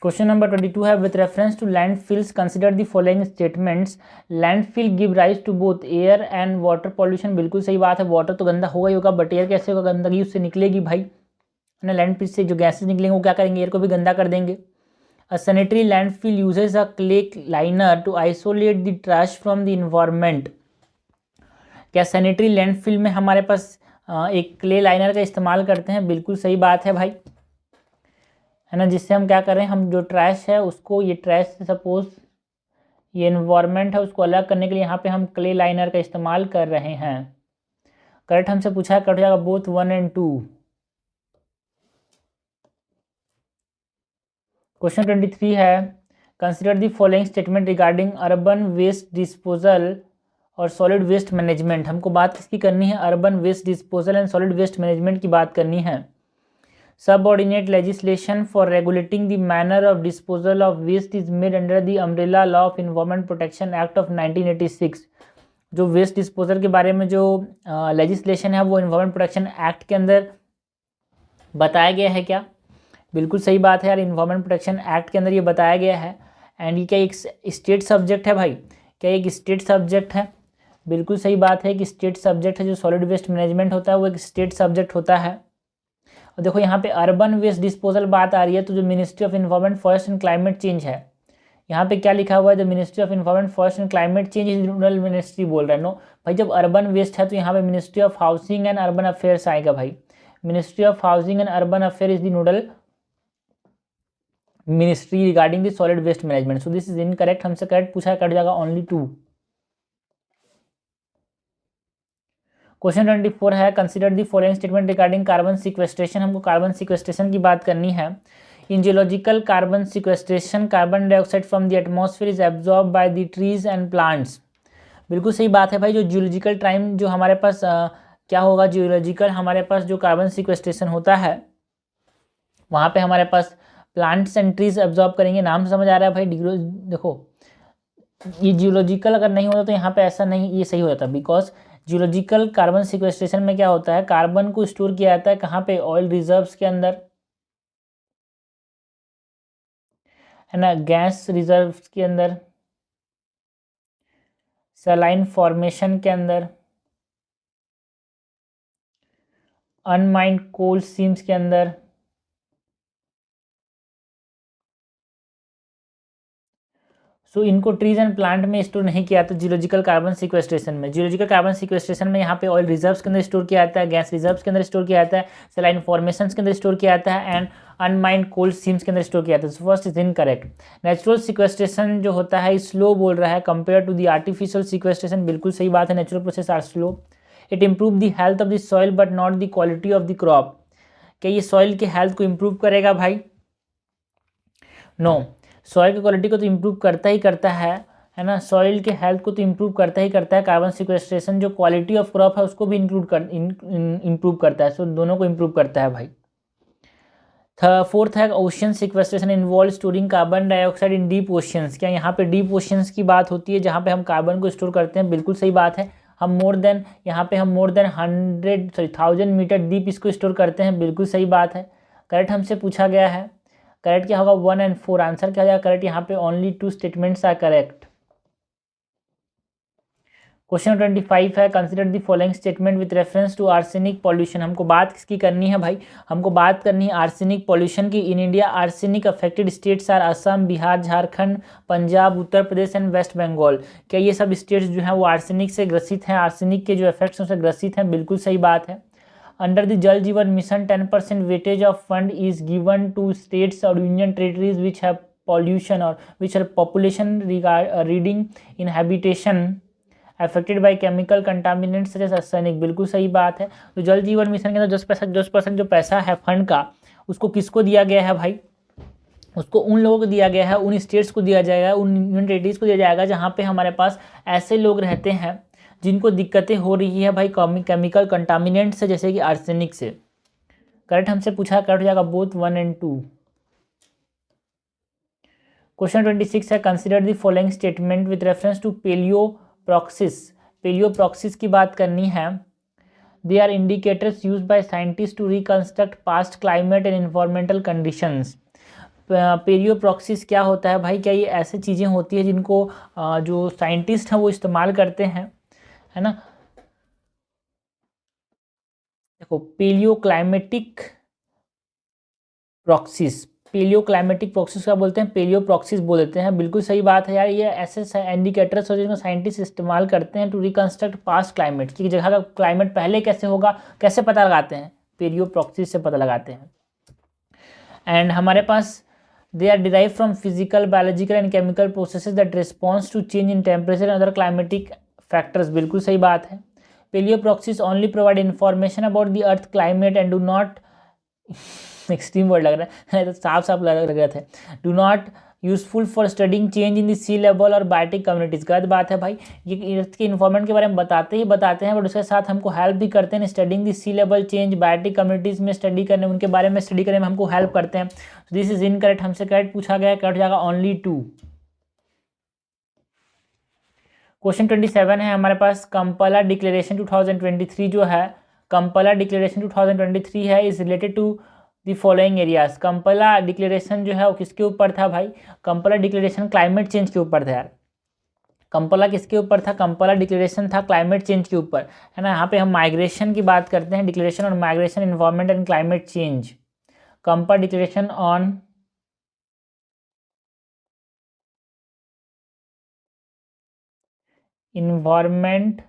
क्वेश्चन नंबर 22 है with reference to landfills consider the following statements. Landfill give rise to both air and water pollution. बिल्कुल सही बात है, वाटर तो गंदा होगा ही होगा, बट एयर कैसे होगा? गंदगी उससे निकलेगी भाई, है ना। लैंडफिल से जो गैसेज निकलेंगे वो क्या करेंगे? एयर को भी गंदा कर देंगे। A sanitary landfill uses a clay liner to isolate the trash from the environment. क्या सैनिटरी लैंडफिल में हमारे पास एक क्ले लाइनर का इस्तेमाल करते हैं? बिल्कुल सही बात है भाई, है ना, जिससे हम क्या करें, हम जो ट्रैश है उसको, ये ट्रैश से सपोज ये इन्वायरमेंट है उसको अलग करने के लिए यहाँ पे हम क्ले लाइनर का इस्तेमाल कर रहे हैं। करेक्ट हमसे पूछा है, कट जाएगा बोथ 1 और 2। क्वेश्चन 23 है consider the following statement regarding urban waste disposal और सॉलिड वेस्ट मैनेजमेंट। हमको बात किसकी करनी है? Urban waste disposal and solid waste management की बात करनी है। Subordinate legislation for regulating the manner of disposal of waste is made under the umbrella law of environment protection act of 1986। जो वेस्ट डिस्पोजल के बारे में जो लेजिस्लेशन है वो इन्वायरमेंट प्रोटेक्शन एक्ट के अंदर बताया गया है क्या? बिल्कुल सही बात है यार, इन्वायरमेंट प्रोटेक्शन एक्ट के अंदर ये बताया गया है। एंड ये क्या एक स्टेट सब्जेक्ट है भाई? क्या एक स्टेट सब्जेक्ट है? बिल्कुल सही बात है कि स्टेट सब्जेक्ट है। जो सॉलिड वेस्ट मैनेजमेंट होता है वो एक स्टेट सब्जेक्ट होता है। और देखो यहाँ पे अर्बन वेस्ट डिस्पोजल बात आ रही है, तो जो ministry of environment forest and climate change है, यहाँ पे क्या लिखा हुआ है? The ministry of environment forest and climate change is rural ministry बोल रहा है। नो भाई, जब अर्बन वेस्ट है तो यहाँ पे ministry of housing and urban affairs आएगा भाई। Ministry of housing and urban affair is the nodal ministry regarding the solid waste management. So this is incorrect, हमसे करेक्ट पूछा, कट जाएगा ओनली 2। क्वेश्चन 24 है, consider the following statement regarding carbon sequestration. हमको कार्बन सिक्वेस्ट्रेशन की बात करनी है। In geological carbon sequestration, carbon dioxide from the atmosphere is absorb by the trees and plants. बिल्कुल सही बात है भाई। जो जियोलॉजिकल टाइम जो हमारे पास क्या होगा, जियोलॉजिकल हमारे पास जो कार्बन सिक्वेस्ट्रेशन होता है वहाँ पे हमारे पास प्लांट्स एंड ट्रीज एब्जॉर्ब करेंगे। नाम समझ आ रहा है भाई? देखो ये जियोलॉजिकल अगर नहीं होता तो यहाँ पे ऐसा नहीं, ये सही हो जाता, बिकॉज जियोलॉजिकल कार्बन सिक्वेस्ट्रेशन में क्या होता है, कार्बन को स्टोर किया जाता है कहाँ पे? ऑयल रिजर्व्स के अंदर, है ना, गैस रिजर्व्स के अंदर, सलाइन फॉर्मेशन के अंदर, अनमाइंड कोल सीम्स के अंदर, सो इनको ट्रीज एंड प्लांट में स्टोर नहीं किया जाता जियोलॉजिकल कार्बन सिक्वेस्ट्रेशन में। जियोलॉजिकल कार्बन सिक्वेस्ट्रेशन में यहाँ पे ऑयल रिजर्व्स के अंदर स्टोर किया जाता है, गैस रिजर्व्स के अंदर स्टोर किया जाता है, सलाइन फॉर्मेशंस के अंदर स्टोर किया जाता है, एंड अनमाइंड कोल्ड सीम्स के अंदर स्टोर किया जाता है। First is incorrect. Natural sequestration जो होता है स्लो बोल रहा है compare to the artificial sequestration. बिल्कुल सही बात है, natural process are slow. It improve the health of the soil but not the quality of the crop. क्या ये सॉइल के हेल्थ को इम्प्रूव करेगा भाई? नो, सॉइल की क्वालिटी को तो इम्प्रूव करता ही करता है ना, सॉइल के हेल्थ को तो इम्प्रूव करता ही करता है। कार्बन सिक्वेस्ट्रेशन जो क्वालिटी ऑफ क्रॉप है उसको भी इम्प्रूव करता है। सो दोनों को इम्प्रूव करता है भाई। फोर्थ है, ocean sequestration involve storing carbon dioxide in deep oceans. क्या यहाँ पे डीप ओशंस की बात होती है जहाँ पे हम कार्बन को स्टोर करते हैं? बिल्कुल सही बात है। हम मोर देन 1000 मीटर डीप इसको स्टोर करते हैं। बिल्कुल सही बात है, करेक्ट हमसे पूछा गया है। करेक्ट क्या होगा? 1 और 4। आंसर क्या जाएगा करेक्ट? यहाँ पे only 2 statements are correct. Question 25 है, consider the following statement with reference to arsenic pollution. हमको बात किसकी करनी है भाई? हमको बात करनी है आर्सेनिक पॉल्यूशन की। In India arsenic affected states are Assam, Bihar, Jharkhand, Punjab, Uttar Pradesh and West Bengal. क्या ये सब स्टेट्स जो हैं वो आर्सेनिक से ग्रसित हैं, आर्सेनिक के जो इफेक्ट्स से ग्रसित हैं? बिल्कुल सही बात है। Under the Jal Jeevan mission 10% weightage of fund is given to states और union territories which have pollution और which are population reading in habitation affected by chemical contaminants such as arsenic. बिल्कुल सही बात है। तो जल जीवन मिशन के अंदर 10% जो पैसा है फंड का, उसको किसको दिया गया है भाई? उसको उन लोगों को दिया गया है, उन स्टेट्स को दिया जाएगा, उन यूनियन टेरिटरीज को दिया जाएगा जहाँ पे हमारे पास ऐसे लोग रहते हैं जिनको दिक्कतें हो रही है भाई केमिकल कंटामिनेंट से, जैसे कि आर्सेनिक से। करेक्ट हमसे पूछा, करेक्ट हो जाएगा बोथ 1 और 2। क्वेश्चन 26 है, consider the following statement with reference to paleoproxies. Paleoproxies की बात करनी है। They are indicators used by scientist to reconstruct past climate and environmental conditions. Paleoproxies क्या होता है भाई? क्या ये ऐसी चीज़ें होती है जिनको जो साइंटिस्ट हैं वो इस्तेमाल करते हैं, है ना? देखो, पेलियो क्लाइमेटिक प्रॉक्सिस, पेलियो क्लाइमेटिक प्रॉक्सिस क्या बोलते हैं? पेलियो प्रॉक्सिस बोल देते हैं। बिल्कुल सही बात है यार, ये ऐसे इंडिकेटर्स हो जिनको साइंटिस्ट इस्तेमाल करते हैं टू रिकंस्ट्रक्ट पास्ट क्लाइमेट, कि जगह का क्लाइमेट पहले कैसे होगा कैसे पता लगाते हैं? पेलियो प्रॉक्सिस से पता लगाते हैं। एंड हमारे पास they are derive from physical, biological and chemical processes that response to change in temperature and other climatic factors. बिल्कुल सही बात है। Paleoproxies only provide information about the earth climate and do not extreme word लग रहा है तो साफ लग रहा था, do not useful for studying change in the sea level और बायोटिक कम्युनिटीज़। गलत बात है भाई, ये अर्थ के इन्वायरमेंट के बारे में बताते ही बताते हैं, बट उसके साथ हमको हेल्प भी करते हैं studying the sea level change, biotic communities में स्टडी करने, उनके बारे में स्टडी करने में हमको हेल्प करते हैं। दिस इज इनकरेक्ट, हमसे करेक्ट पूछा गया, करेक्ट जाएगा ओनली 2। क्वेश्चन 27 है हमारे पास, कंपाला डिक्लेरेशन 2023 जो है, कंपाला डिक्लेरेशन 2023 है, is related to the following areas. Kampala declaration जो है वो किसके ऊपर था भाई? कंपाला डिक्लेरेशन क्लाइमेट चेंज के ऊपर था यार। कंपाला किसके ऊपर था? कंपाला डिक्लेरेशन था क्लाइमेट चेंज के ऊपर, है ना। यहाँ पे हम माइग्रेशन की बात करते हैं, declaration on migration, environment and climate change. Kampala declaration on environment,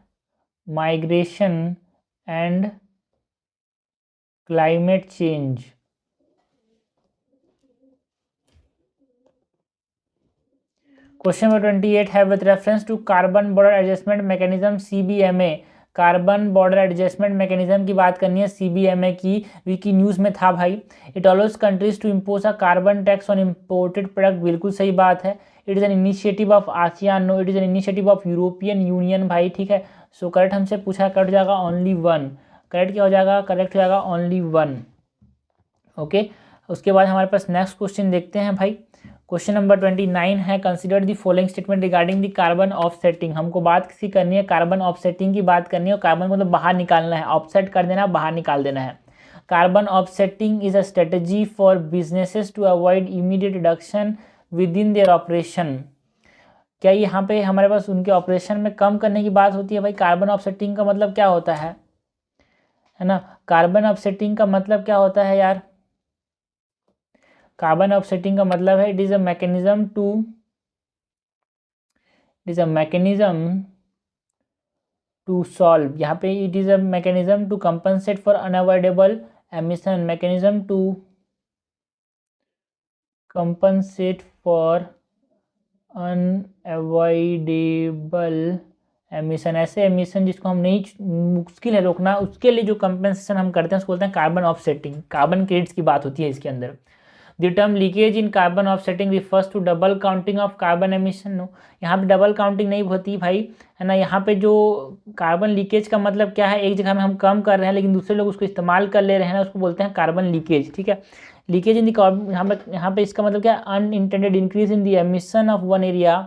migration and climate change। Question number 28 है, with reference to carbon border adjustment mechanism CBMA। Carbon border adjustment mechanism की बात करनी है, CBMA की, विकी न्यूज़ में था भाई। It allows countries to impose a carbon tax on imported product. बिल्कुल सही बात है। It is an initiative of ASEAN, no it is an initiative of European Union भाई, ठीक है। सो करेक्ट हमसे पूछा, करेक्ट हो जाएगा ओनली 1। करेक्ट क्या हो जाएगा? करेक्ट हो जाएगा ओनली 1। ओके, उसके बाद हमारे पास नेक्स्ट क्वेश्चन देखते हैं भाई। क्वेश्चन नंबर 29 है, consider the following statement regarding the carbon offsetting. हमको बात किसी करनी है, कार्बन ऑफसेटिंग की बात करनी है, और कार्बन मतलब बाहर निकालना है, ऑफसेट कर देना, बाहर निकाल देना है। Carbon offsetting is a strategy for businesses to avoid immediate reduction within their operation. क्या यहाँ पे हमारे पास उनके ऑपरेशन में कम करने की बात होती है भाई? कार्बन ऑफसेटिंग का मतलब क्या होता है ना? कार्बन ऑफसेटिंग का मतलब क्या होता है यार? कार्बन ऑफसेटिंग का मतलब है, it is a mechanism to solve, यहाँ पे it is a mechanism to compensate for unavoidable emission, mechanism to compensate for unavoidable emission. ऐसे एमिशन जिसको हम नहीं, मुश्किल है रोकना, उसके लिए जो कंपनसेशन हम करते हैं उसको बोलते हैं कार्बन ऑफसेटिंग। कार्बन क्रेडिट्स की बात होती है इसके अंदर। The term leakage in carbon offsetting refers to double counting of carbon emission. No, यहाँ पे डबल काउंटिंग नहीं होती भाई, है ना। यहाँ पे जो कार्बन लीकेज का मतलब क्या है, एक जगह में हम कम कर रहे हैं लेकिन दूसरे लोग उसको इस्तेमाल कर ले रहे हैं ना, उसको बोलते हैं कार्बन लीकेज, ठीक है। लीकेज इन दी कार्बन, यहाँ पे इसका मतलब क्या है? Unintended increase in the emission of one area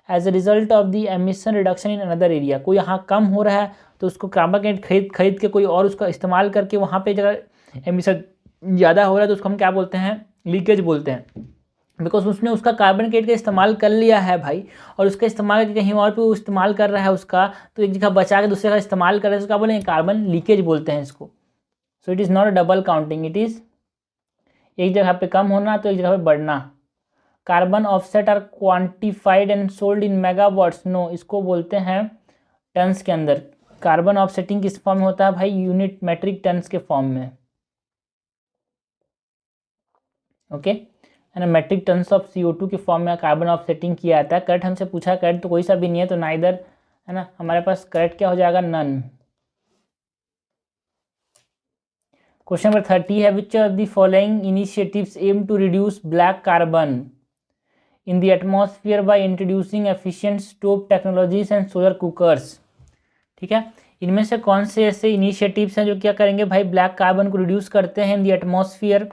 as a result of the emission reduction in another area. कोई यहाँ कम हो रहा है तो उसको कार्बन क्रेडिट खरीद के कोई और उसका इस्तेमाल करके वहाँ पे जगह एमिशन ज़्यादा हो रहा है तो उसको हम क्या बोलते हैं? लीकेज बोलते हैं। बिकॉज उसने उसका कार्बन क्रेडिट का इस्तेमाल कर लिया है भाई, और उसका इस्तेमाल करके कहीं और पे वो इस्तेमाल कर रहा है उसका, तो एक जगह बचा के दूसरे का इस्तेमाल कर रहा है, उसका बोलेंगे कार्बन लीकेज बोलते हैं इसको। सो it is not a double counting, it is एक जगह पे कम होना तो एक जगह पे बढ़ना। Carbon offset are quantified and sold in megawatts. No, इसको बोलते हैं टन्स के अंदर। कार्बन ऑफसेटिंग किस फॉर्म में होता है भाई? यूनिट मेट्रिक टन्स के फॉर्म में। ओके, है ना, मेट्रिक टन्स ऑफ CO2 के फॉर्म में कार्बन ऑफसेटिंग किया जाता है। करेक्ट हमसे पूछा, करेक्ट तो कोई सा भी नहीं है, तो ना इधर, है ना, हमारे पास करेक्ट क्या हो जाएगा? नन। क्वेश्चन नंबर 30 है, which of the following initiatives aim to reduce black carbon in the atmosphere by introducing efficient stove technologies and solar cookers. ठीक है, इनमें से कौन से ऐसे इनिशिएटिव्स हैं जो क्या करेंगे भाई? ब्लैक कार्बन को रिड्यूस करते हैं इन the atmosphere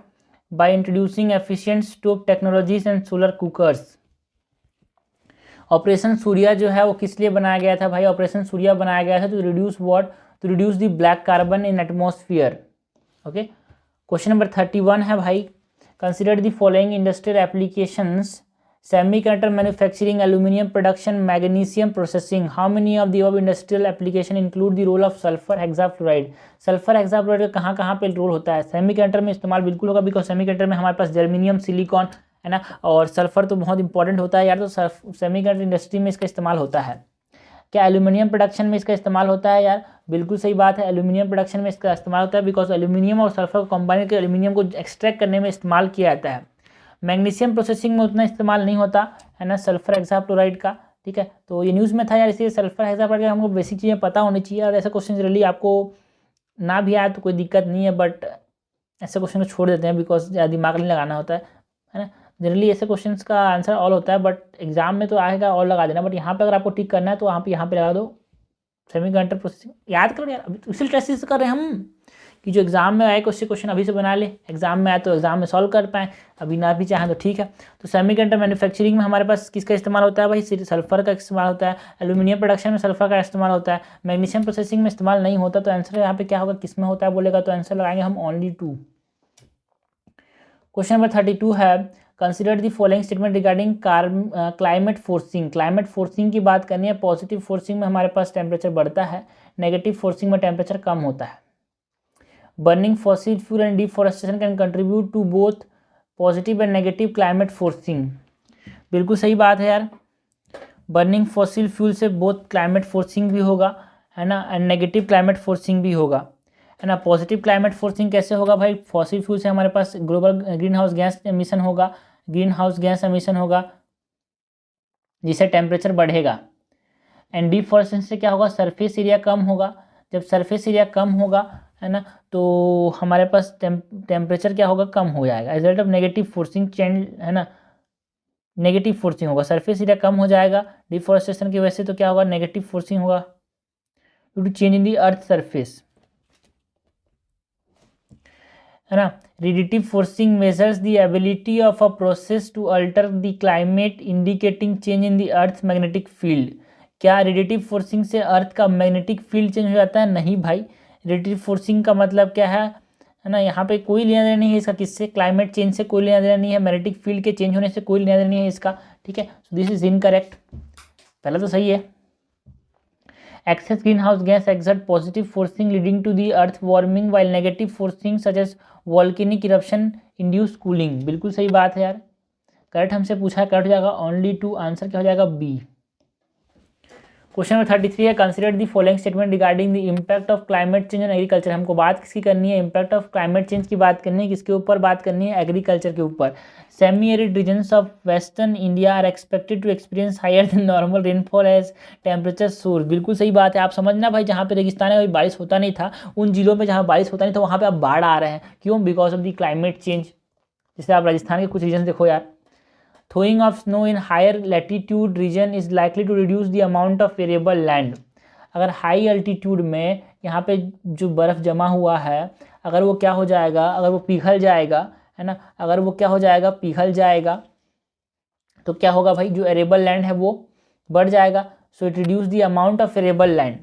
by introducing efficient stove technologies and solar cookers. Operation Surya जो है वो किस लिए बनाया गया था भाई? ऑपरेशन सूर्या बनाया गया था to reduce what? To reduce the black carbon in atmosphere. Okay, question number 31 है भाई, consider the following industrial applications, semiconductor manufacturing, aluminium production, magnesium processing. How many of the above industrial application include the role of sulphur hexafluoride? Sulphur hexafluoride का कहाँ कहाँ पे रोल होता है? सेमीकंडक्टर में इस्तेमाल बिल्कुल होगा, बिकॉज सेमीकंडक्टर में हमारे पास जर्मेनियम, सिलिकॉन, है ना, और सल्फर तो बहुत इंपॉर्टेंट होता है यार, तो सेमीकंडक्टर इंडस्ट्री में इसका इस्तेमाल होता है। क्या एल्यूमिनियम प्रोडक्शन में इसका इस्तेमाल होता है यार? बिल्कुल सही बात है, एल्यूमिनियम प्रोडक्शन में इसका इस्तेमाल होता है, बिकॉज एल्यूमिनियम और सल्फर को कंबाइन करके एल्यूमिनियम को एक्सट्रैक्ट करने में इस्तेमाल किया जाता है। मैग्नीशियम प्रोसेसिंग में उतना इस्तेमाल नहीं होता है ना, सल्फर हेक्साफ्लोराइड का। ठीक है, तो ये न्यूज़ में था यार, इसलिए सल्फर हेक्साफ्लोराइड का हमको बेसिक चीज़ें पता होनी चाहिए, और ऐसे क्वेश्चन जनरली आपको ना भी आए तो कोई दिक्कत नहीं है, बट ऐसे क्वेश्चन को छोड़ देते हैं बिकॉज ज़्यादा दिमाग नहीं लगाना होता है ना। जनरली ऐसे क्वेश्चंस का आंसर ऑल होता है, बट एग्जाम में तो आएगा ऑल लगा देना, बट यहाँ पे अगर आपको टिक करना है तो यहाँ पे लगा दो सेमीकंडक्टर प्रोसेसिंग। याद करो यार, अभी इसी टेस्ट से कर रहे हैं हम कि जो एग्जाम में आए उससे क्वेश्चन अभी से बना ले, एग्जाम में आए तो एग्जाम में सॉल्व कर पाएँ, अभी ना भी चाहें तो ठीक है। तो सेमीकंडक्टर मैन्युफैक्चरिंग में हमारे पास किसका इस्तेमाल होता है भाई? सल्फर का इस्तेमाल होता है। एल्यूमिनियम प्रोडक्शन में सल्फर का इस्तेमाल होता है। मैग्नीशियम प्रोसेसिंग में इस्तेमाल नहीं होता। तो आंसर यहाँ पे क्या होगा, किस में होता है बोलेगा तो आंसर लगाएंगे हम ओनली 2। क्वेश्चन नंबर 32 है, consider the following statement regarding climate forcing. Climate forcing की बात करनी है। पॉजिटिव फोर्सिंग में हमारे पास टेम्परेचर बढ़ता है, नेगेटिव फोर्सिंग में टेम्परेचर कम होता है। Burning fossil fuel and deforestation can contribute to both positive and negative climate forcing. बिल्कुल सही बात है यार, बर्निंग फॉसिल फ्यूल से बोथ क्लाइमेट फोर्सिंग भी होगा, है ना, एंड नेगेटिव क्लाइमेट फोर्सिंग भी होगा, है ना। पॉजिटिव क्लाइमेट फोर्सिंग कैसे होगा भाई? फॉसिल फ्यूल से हमारे पास global green house gas emission होगा, ग्रीन हाउस गैस एमिशन होगा जिससे टेम्परेचर बढ़ेगा। एंड डिफॉरेस्टेशन से क्या होगा? सरफेस एरिया कम होगा। जब सरफेस एरिया कम होगा, है ना, तो हमारे पास टेम्परेचर क्या होगा? कम हो जाएगा। Result of negative forcing change, है ना, नेगेटिव फोर्सिंग होगा, सरफेस एरिया कम हो जाएगा डिफॉरेस्टेशन की वजह से। तो क्या होगा? नेगेटिव फोर्सिंग होगा due to change in the earth surface, है ना। Radiative forcing measures the ability of a process to alter the climate indicating change in the earth magnetic field. क्या रेडिटिव फोर्सिंग से अर्थ का मैग्नेटिक फील्ड चेंज हो जाता है? नहीं भाई। रेडिटिव फोर्सिंग का मतलब क्या है ना, यहाँ पे कोई लेना देना नहीं है इसका किससे, क्लाइमेट चेंज से कोई लेना देना नहीं है, मैग्नेटिक फील्ड के चेंज होने से कोई लेना देना नहीं है इसका, ठीक है। सो दिस इज इनकरेक्ट, पहला तो सही है। Excess greenhouse gas exert positive forcing leading to the earth warming while negative forcing such as volcanic eruption induce cooling। बिल्कुल सही बात है यार, करेक्ट हमसे पूछा है, करेक्ट हो जाएगा ओनली 2, आंसर क्या हो जाएगा? बी। क्वेश्चन नंबर 33 है, consider the following statement regarding the impact of climate change on agriculture. हमको बात किसकी करनी है? इम्पैक्ट ऑफ क्लाइमेट चेंज की बात करनी है। किसके ऊपर बात करनी है? एग्रीकल्चर के ऊपर। Semi arid regions of western India are expected to experience higher than normal rainfall as temperature soars. बिल्कुल सही बात है, आप समझना भाई, जहाँ पे रेगिस्तान है बारिश होता नहीं था, उन जिलों में जहाँ बारिश होता नहीं था वहाँ पे अब बाढ़ आ रहे हैं। क्यों? Because of the climate change. जैसे आप राजस्थान के कुछ रीजन देखो यार, Thawing of snow in higher latitude region is likely to reduce the amount of variable land। अगर हाई अल्टीट्यूड में यहाँ पे जो बर्फ़ जमा हुआ है, अगर वो क्या हो जाएगा, अगर वो पिघल जाएगा, है ना, अगर वो क्या हो जाएगा, पिघल जाएगा, तो क्या होगा भाई? जो एरेबल लैंड है वो बढ़ जाएगा। So it reduce the amount of arable land,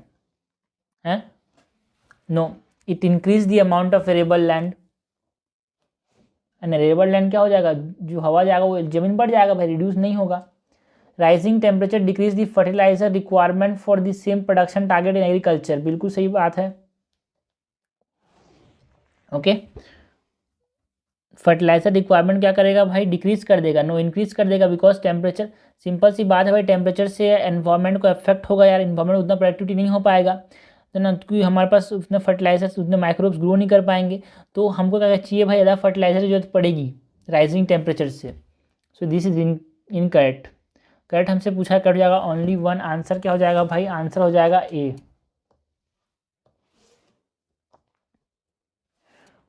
है no, it increase the amount of arable land. And arable land क्या हो जाएगा? जो हवा जाएगा वो जमीन बढ़ जाएगा भाई, रिड्यूस नहीं होगा। Rising temperature decrease the fertiliser requirement for the same production target in agriculture. बिल्कुल सही बात है, ओके। फर्टिलाइजर रिक्वायरमेंट क्या करेगा भाई? डिक्रीज कर देगा, नो इंक्रीज कर देगा, बिकॉज टेम्परेचर, सिंपल सी बात है भाई, टेम्परेचर से एनवायरमेंट को इफेक्ट होगा यार, एनवायरमेंट उतना प्रोडक्टिविटी नहीं हो पाएगा, है ना, क्योंकि हमारे पास उतने फर्टिलाइजर्स, उतने माइक्रोब्स ग्रो नहीं कर पाएंगे। तो हमको क्या चाहिए भाई? ज़्यादा फर्टिलाइजर की जरूरत पड़ेगी राइजिंग टेम्परेचर से। सो दिस इज इनकरेक्ट। करेक्ट हमसे पूछा है, करेक्ट हो जाएगा ओनली 1, आंसर क्या हो जाएगा भाई? आंसर हो जाएगा ए।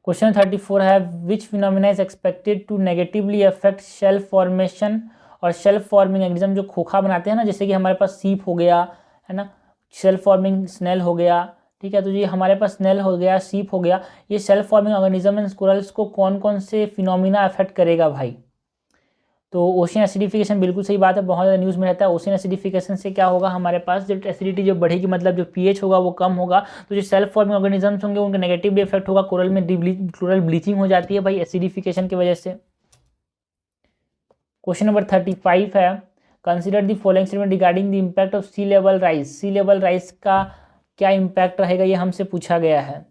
क्वेश्चन 34 है, which phenomena is expected to negatively affect shelf formation और शेल्फ फॉर्मिंग एग्जाम, जो खोखा बनाते हैं ना, जैसे कि हमारे पास सीप हो गया, है ना, सेल्फ फॉर्मिंग स्नेल हो गया, ठीक है। तो ये हमारे पास स्नेल हो गया, सीप हो गया, ये self forming organism and squirrels को कौन कौन से फिनोमिना अफेक्ट करेगा भाई? तो ओशियन एसिडिफिकेशन, बिल्कुल सही बात है, बहुत ज़्यादा न्यूज़ में रहता है। ओशियन एसिडिफिकेशन से क्या होगा हमारे पास? जब एसिडिटी जो बढ़ेगी, मतलब जो पीएच होगा वो कम होगा, तो जो सेल्फ फॉर्मिंग ऑर्गेनिजम्स होंगे उनका नेगेटिवली इफेक्ट होगा। कोरल में कोरल ब्लीचिंग हो जाती है भाई एसिडिफिकेशन की वजह से। क्वेश्चन नंबर 35 है, consider the following statement regarding the impact of sea level rise. Sea level rise का क्या इम्पैक्ट रहेगा, ये हमसे पूछा गया है।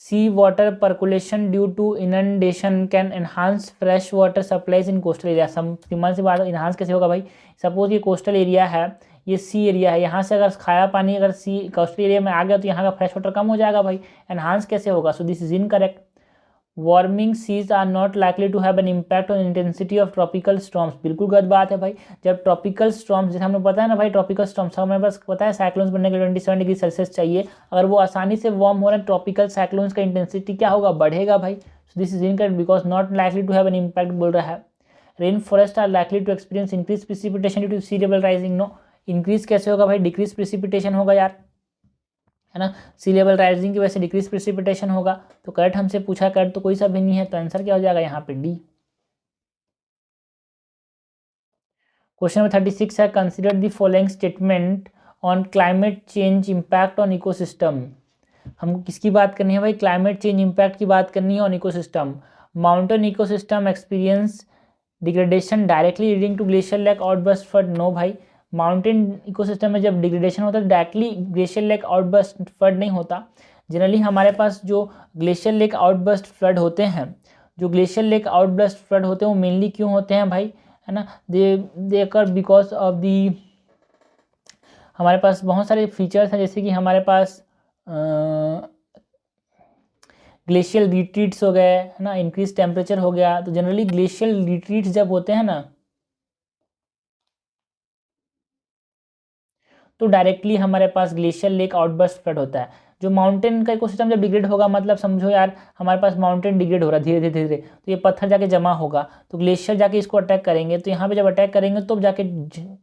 Sea water percolation due to inundation can enhance fresh water supplies in coastal area. Simple सी बात है, इनहांस कैसे होगा भाई? सपोज ये कोस्टल एरिया है, ये सी एरिया है, यहाँ से अगर खाया पानी अगर सी कोस्टल एरिया में आ गया तो यहाँ का फ्रेश वाटर कम हो जाएगा भाई, एनहांस कैसे होगा? So this is incorrect. Warming seas are not likely to have an impact on intensity of tropical storms. बिल्कुल गलत बात है भाई। जब ट्रॉपिकल स्टॉर्म्स, जैसे हमें पता है ना भाई, ट्रॉपिकल स्टॉर्म्स हमें बस पता है साइक्लोन्स बनने के लिए 27 डिग्री सेल्सियस चाहिए, अगर वो आसानी से वार्म हो रहे हैं, ट्रॉपिकल साइक्लोन्स का इंटेंसिटी क्या होगा? बढ़ेगा भाई। So this is incorrect because not likely to have an impact बोल रहा है। Rain forest are likely to experience increase precipitation due to sea level rising. No, increase कैसे होगा भाई, डिक्रीज प्रिसिपिटेशन होगा यार, है ना, सी लेवल राइजिंग की वजह से डिक्रीज प्रिसिपिटेशन होगा। तो करेक्ट हमसे पूछा, करेक्ट तो कोई सा भी नहीं है, तो आंसर क्या हो जाएगा यहाँ पे डी। क्वेश्चन नंबर 36 है, consider the following statement on climate change impact on ecosystem. हमको किसकी बात करनी है भाई, क्लाइमेट चेंज इम्पैक्ट की बात करनी है on ecosystem. Mountain ecosystem experience degradation directly leading to glacier lake outburst flood. No भाई, माउंटेन इकोसिस्टम में जब डिग्रेडेशन होता है तो directly glacier lake outburst flood नहीं होता। जनरली हमारे पास जो ग्लेशियर लेक आउटबर्स्ट फ्लड होते हैं, जो ग्लेशियर लेक आउटबर्स्ट फ्लड होते हैं वो मेनली क्यों होते हैं भाई, है ना, दे अकर बिकॉज ऑफ दी, हमारे पास बहुत सारे फीचर्स हैं, जैसे कि हमारे पास ग्लेशियल रिट्रीट्स हो गए, है ना, इंक्रीज टेम्परेचर हो गया। तो जनरली ग्लेशियल रिट्रीट्स जब होते हैं ना, तो डायरेक्टली हमारे पास ग्लेशियल लेक आउटबर्स्ट फ्लड होता है। जो माउंटेन का इकोसिस्टम जब डिग्रेड होगा, मतलब समझो यार हमारे पास माउंटेन डिग्रेड हो रहा है धीरे धीरे धीरे, तो ये पत्थर जाके जमा होगा, तो ग्लेशियर जाके इसको अटैक करेंगे, तो यहाँ पे जब अटैक करेंगे तो जाके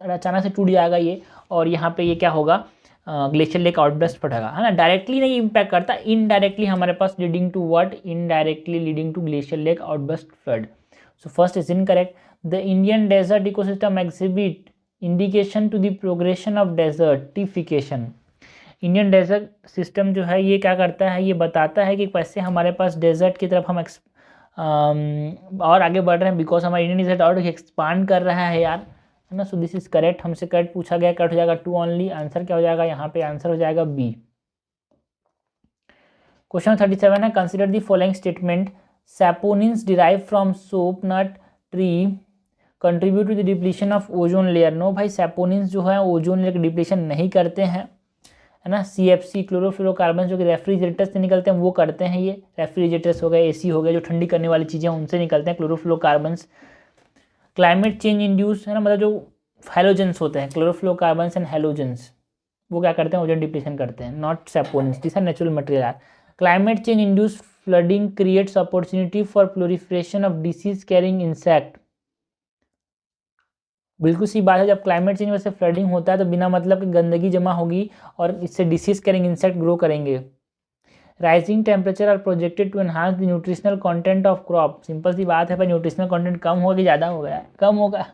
अचानक से टूट जाएगा ये, और यहाँ पे ये क्या होगा, ग्लेशियर लेक आउटबर्स्ट फटेगा, है ना। डायरेक्टली नहीं इम्पैक्ट करता, इनडायरेक्टली हमारे पास leading to what, indirectly leading to glacier lake outburst flood. So first is incorrect. The Indian desert ecosystem exhibit indication to the progression of desertification. Indian desert system जो है ये क्या करता है, ये बताता है कि कैसे हमारे पास डेजर्ट की तरफ हम और आगे बढ़ रहे हैं, बिकॉज हमारा इंडियन डेजर्ट और एक्सपांड कर रहा है यार, है ना। सो दिस इज करेक्ट, हमसे करेक्ट पूछा गया, करेक्ट हो जाएगा 2 ओनली। आंसर क्या हो जाएगा यहाँ पे, आंसर हो जाएगा बी। क्वेश्चन 37 है, consider the following statement, saponins derive from soap nut tree contribute to the depletion of ozone layer. No भाई, सैपोनिन्स जो है ओजोन लेयर डिप्लीशन नहीं करते हैं, है ना। CFC क्लोरोफ्लोरोकार्बन जो कि रेफ्रिजरेटर से निकलते हैं वो करते हैं, ये रेफ्रिजरेटर्स हो गए, AC हो गए, जो ठंडी करने वाली चीज़ें उनसे निकलते हैं क्लोरोफ्लोरोकार्बन्स। क्लाइमेट चेंज इंड्यूस, है ना, मतलब जो हैलोजेंस होते हैं, क्लोरोफ्लोरोकार्बन्स एंड हैलोजेंस, वो क्या करते हैं, ओजोन डिप्लीशन करते हैं, not saponins, this are natural material are. Climate change induce flooding creates opportunity for proliferation of disease carrying insect. बिल्कुल सी बात है, जब क्लाइमेट चेंज वैसे फ्लडिंग होता है तो बिना मतलब कि गंदगी जमा होगी और इससे डिसीज कैरिंग इंसेक्ट ग्रो करेंगे। Rising temperature are projected to enhance the nutritional content of crop. Simple सी बात है भाई, न्यूट्रिशनल कंटेंट कम होगा कि ज़्यादा होगा, कम होगा, है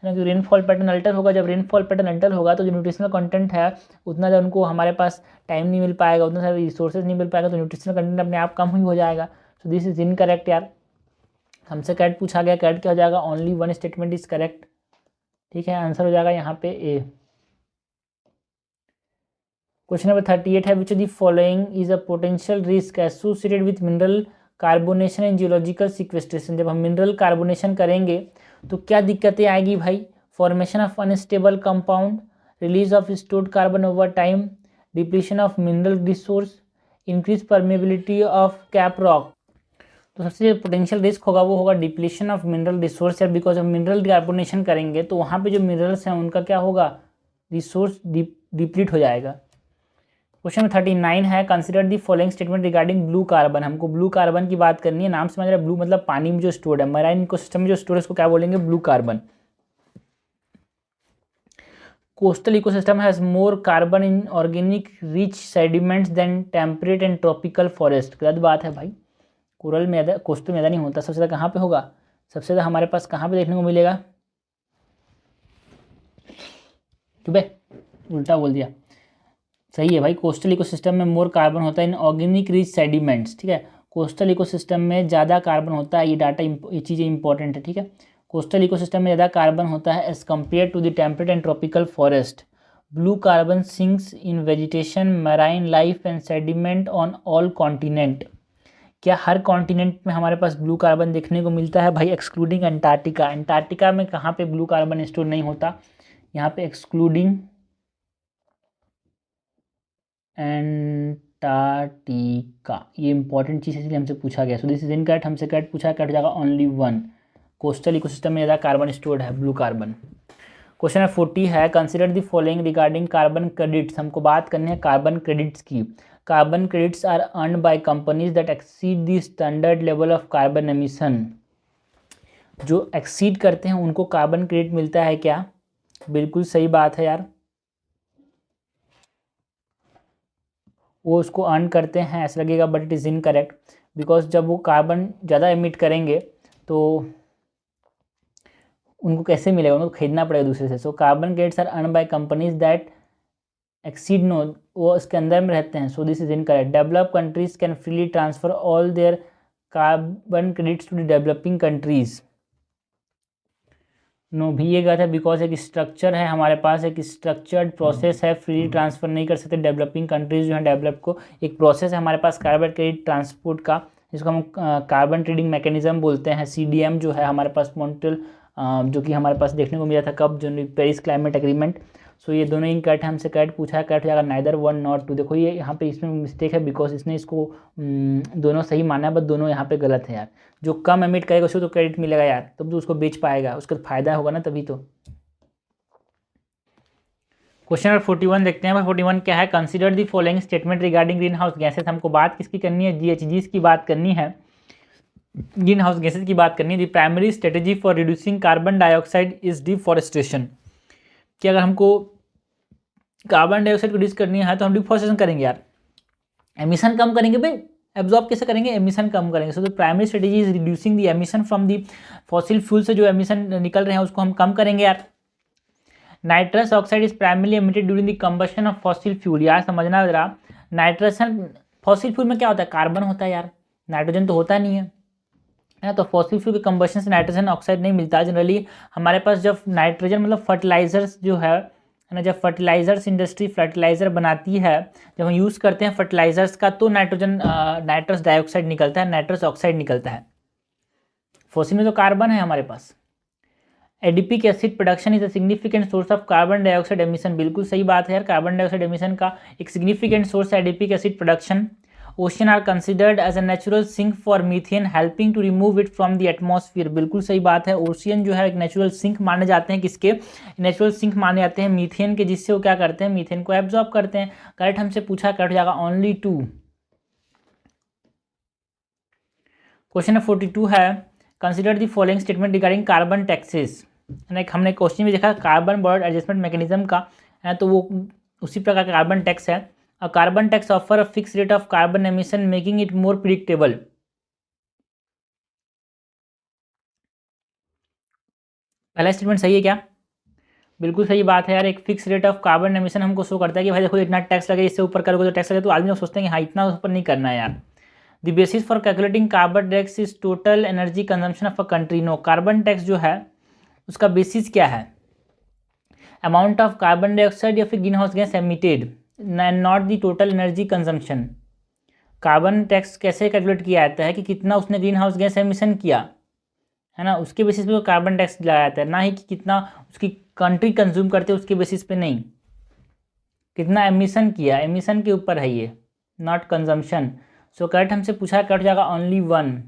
ना, क्योंकि रेनफॉल पैटर्न अल्टर होगा। जब रेनफॉल पैटर्न अल्टर होगा तो जो न्यूट्रिशनल कंटेंट है उतना जब उनको हमारे पास टाइम नहीं मिल पाएगा, उतना सारे रिसोर्सेज नहीं मिल पाएगा, तो न्यूट्रिशनल कंटेंट अपने आप कम ही हो जाएगा। सो दिस इज इनकरेक्ट यार, हमसे करेक्ट पूछा गया, करेक्ट क्या हो जाएगा, only one statement is correct, ठीक है, आंसर हो जाएगा यहाँ पे ए। क्वेश्चन नंबर 38 है, which of the following is a potential risk associated with mineral carbonation and geological sequestration. जब हम मिनरल कार्बोनेशन करेंगे तो क्या दिक्कतें आएगी भाई, formation of unstable compound, release of stored carbon over time, depletion of mineral resource, increase permeability of cap rock. तो सबसे पोटेंशियल रिस्क होगा वो होगा डिप्लीशन ऑफ मिनरल रिसोर्स है, बिकॉज ऑफ मिनरल कार्बोनेशन करेंगे तो वहाँ पे जो मिनरल्स हैं उनका क्या होगा, रिसोर्स डिप्लीट हो जाएगा। क्वेश्चन 39 है, consider the following statement regarding blue carbon. हमको ब्लू कार्बन की बात करनी है, नाम समझ रहे हैं, ब्लू मतलब पानी में जो स्टोर्ड है, मराइन इकोसिस्टम में जो स्टोर है उसको क्या बोलेंगे, blue carbon. Coastal ecosystem has more carbon in organic rich sediments than temperate and tropical forest. गलत बात है भाई, कोरल में ज़्यादा, कोस्टल में ज़्यादा नहीं होता। सबसे ज़्यादा कहाँ पे होगा, सबसे ज़्यादा हमारे पास कहाँ पे देखने को मिलेगा, ठीक है, उल्टा बोल दिया, सही है भाई, कोस्टल इकोसिस्टम में मोर कार्बन होता है इन ऑर्गेनिक रिच सेडिमेंट्स, ठीक है, कोस्टल इकोसिस्टम में ज़्यादा कार्बन होता है, ये डाटा ये चीज़ें इंपॉर्टेंट है, ठीक है। कोस्टल इकोसिस्टम में ज़्यादा कार्बन होता है as compare to the temperate and tropical forest. Blue carbon sinks in vegetation, marine life and sediment on all continent. क्या हर कॉन्टिनेंट में हमारे पास ब्लू कार्बन देखने को मिलता है भाई, एक्सक्लूडिंग अंटार्कटिका। अंटार्कटिका में कहाँ पे ब्लू कार्बन स्टोर नहीं होता, यहाँ पे एक्सक्लूडिंग अंटार्कटिका, ये इंपॉर्टेंट चीज़ है इसलिए हमसे पूछा गया। सो दिस इज इनकरेक्ट, हमसे करेक्ट पूछा, कट जाएगा ओनली वन। कोस्टल इकोसिस्टम में ज़्यादा कार्बन स्टोर्ड है, ब्लू कार्बन। क्वेश्चन नंबर 40 है, consider the following regarding carbon credits. हमको बात करनी है कार्बन क्रेडिट्स की। Carbon credits are earned by companies that exceed the standard level of carbon emission. जो एक्सीड करते हैं उनको कार्बन क्रेडिट मिलता है क्या? बिल्कुल सही बात है यार, वो उसको अर्न करते हैं ऐसा लगेगा, but it is incorrect, because जब वो कार्बन ज़्यादा एमिट करेंगे तो उनको कैसे मिलेगा, उनको खरीदना पड़ेगा दूसरे से। So carbon credits are earn by companies that exceed no, वो उसके अंदर में रहते हैं। So this is incorrect. Develop countries can freely transfer all their carbon credits to the developing countries. No भी ये गलत है, बिकॉज एक स्ट्रक्चर है हमारे पास, एक स्ट्रक्चर्ड प्रोसेस है, फ्री ट्रांसफ़र नहीं कर सकते। डेवलपिंग कंट्रीज जो है डेवलप को, एक प्रोसेस है हमारे पास कार्बन क्रेडिट ट्रांसपोर्ट का, जिसको हम कार्बन ट्रेडिंग मैकेनिज्म बोलते हैं, CDM जो है हमारे पास मॉन्ट्रियल, जो कि हमारे पास देखने को मिला था कब, जो पेरिस क्लाइमेट एग्रीमेंट। सो ये दोनों इनकरेक्ट है, हमसे करेक्ट पूछा है, करेक्ट हो जाएगा नाइदर 1 नॉट 2। देखो ये यहाँ पे इसमें मिस्टेक है, बिकॉज इसने इसको दोनों सही माना है, बट दोनों यहाँ पे गलत है यार। जो कम एमिट करेगा उसको तो क्रेडिट मिलेगा यार, तब तो उसको बेच पाएगा, उसका फायदा होगा ना तभी तो। क्वेश्चन नंबर 41 देखते हैं। 41 क्या है? Consider the following statement regarding green house gases. हमको बात किसकी करनी है? GHGs की बात करनी है, ग्रीन हाउस गैसेस की बात करनी है। The primary strategy for reducing carbon dioxide is deforestation. कि अगर हमको कार्बन डाइऑक्साइड रिड्यूस करनी है तो हम डिफॉरेस्टेशन करेंगे यार, एमिशन कम करेंगे भाई। एब्जॉर्ब कैसे करेंगे? एमिशन कम करेंगे। So the primary strategy is reducing the emission from the fossil fuel से जो एमिशन निकल रहे हैं उसको हम कम करेंगे यार। Nitrous oxide is primarily emitted during the combustion of fossil fuel. यार समझना जरा, नाइट्रसन फॉसिल फ्यूल में क्या होता है? कार्बन होता है यार, नाइट्रोजन तो होता नहीं है ना। तो फॉसिल फ्यूल के कंबशन से नाइट्रोजन ऑक्साइड नहीं मिलता जनरली हमारे पास। जब नाइट्रोजन मतलब फर्टिलाइजर्स जो है ना, जब फर्टिलाइजर्स इंडस्ट्री फर्टिलाइजर बनाती है, जब हम यूज़ करते हैं फर्टिलाइजर्स का, तो नाइट्रोजन नाइट्रस डाइऑक्साइड निकलता है, नाइट्रस ऑक्साइड निकलता है। फॉसिल में तो कार्बन है हमारे पास। Adipic acid production is a significant source of carbon dioxide emission. बिल्कुल सही बात है यार, कार्बन डाइऑक्साइड एमिशन का एक सिग्निफिकेंट सोर्स है adipic acid production. Ocean are considered as a natural sink for methane, helping to remove it from the atmosphere. बिल्कुल सही बात है, ओशियन जो है एक नेचुरल सिंक माने जाते हैं। किसके? नेचुरल सिंक माने जाते हैं मीथेन के, जिससे वो क्या करते हैं? मीथेन को एब्जॉर्ब करते हैं। करेक्ट हमसे पूछा, करेक्ट जाएगा ओनली 2। क्वेश्चन नंबर 42 है, consider the following statement regarding carbon taxes. हमने क्वेश्चन में देखा कार्बन बॉर्डर एडजस्टमेंट मैकेनिज्म का है, तो वो उसी प्रकार का कार्बन टैक्स है। अ carbon tax offer a fix rate of carbon emission making it more predictable. पहला स्टेटमेंट सही है क्या? बिल्कुल सही बात है यार, एक fix rate of carbon emission हमको शो करता है कि भाई देखो इतना टैक्स लगे, इससे ऊपर करोगे तो टैक्स लगे, तो आदमी लोग सोचते हैं कि हाँ इतना ऊपर नहीं करना है यार। The basis for calculating carbon tax is total energy consumption of a country. No, carbon tax जो है उसका बेसिस क्या है? अमाउंट ऑफ कार्बन डाइऑक्साइड या फिर green house gas emitted, not the total energy consumption. Carbon tax कैसे कैलकुलेट किया जाता है कि कितना उसने ग्रीन हाउस गैस एमिशन किया है ना, उसके बेसिस पे कार्बन टैक्स लगाया जाता है, ना ही कि कितना उसकी कंट्री कंज्यूम करते हैं उसके बेसिस पे नहीं, कितना एमिशन किया, एमिशन के ऊपर है ये, नॉट कंजम्पशन। सो करेक्ट हमसे पूछा, कट जाएगा ओनली 1।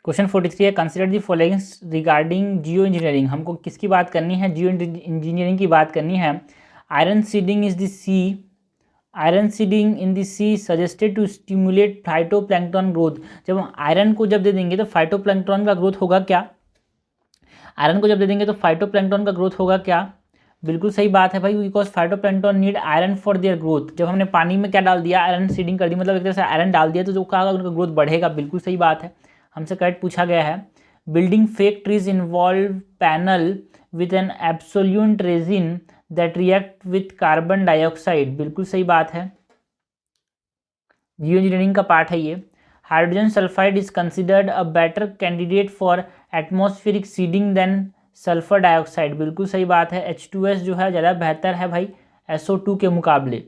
क्वेश्चन 43 है, consider the following regarding Jio engineering. हमको किसकी बात करनी है? जियो इंजीनियरिंग की बात करनी है। Iron seeding is the sea, iron seeding in the sea suggested to stimulate phytoplankton growth. जब हम आयरन को जब दे देंगे तो फाइटोप्लैंक्टन का ग्रोथ होगा क्या? आयरन को जब दे देंगे तो फाइटोप्लैंक्टन का ग्रोथ होगा क्या? बिल्कुल सही बात है भाई, because phytoplankton need iron for their growth. जब हमने पानी में क्या डाल दिया? आयरन सीडिंग कर दी, मतलब एक तरह से आयरन डाल दिया, तो जो कहा उनका ग्रोथ बढ़ेगा। बिल्कुल सही बात है, हमसे करेक्ट पूछा गया है। Building fake trees involve panel with an absolute resin that react with carbon dioxide. बिल्कुल सही बात है, जियो इंजीनियरिंग का पार्ट है ये। Hydrogen sulphide is considered a better candidate for atmospheric seeding than sulphur dioxide. बिल्कुल सही बात है, H2S जो है ज़्यादा बेहतर है भाई SO2 के मुकाबले।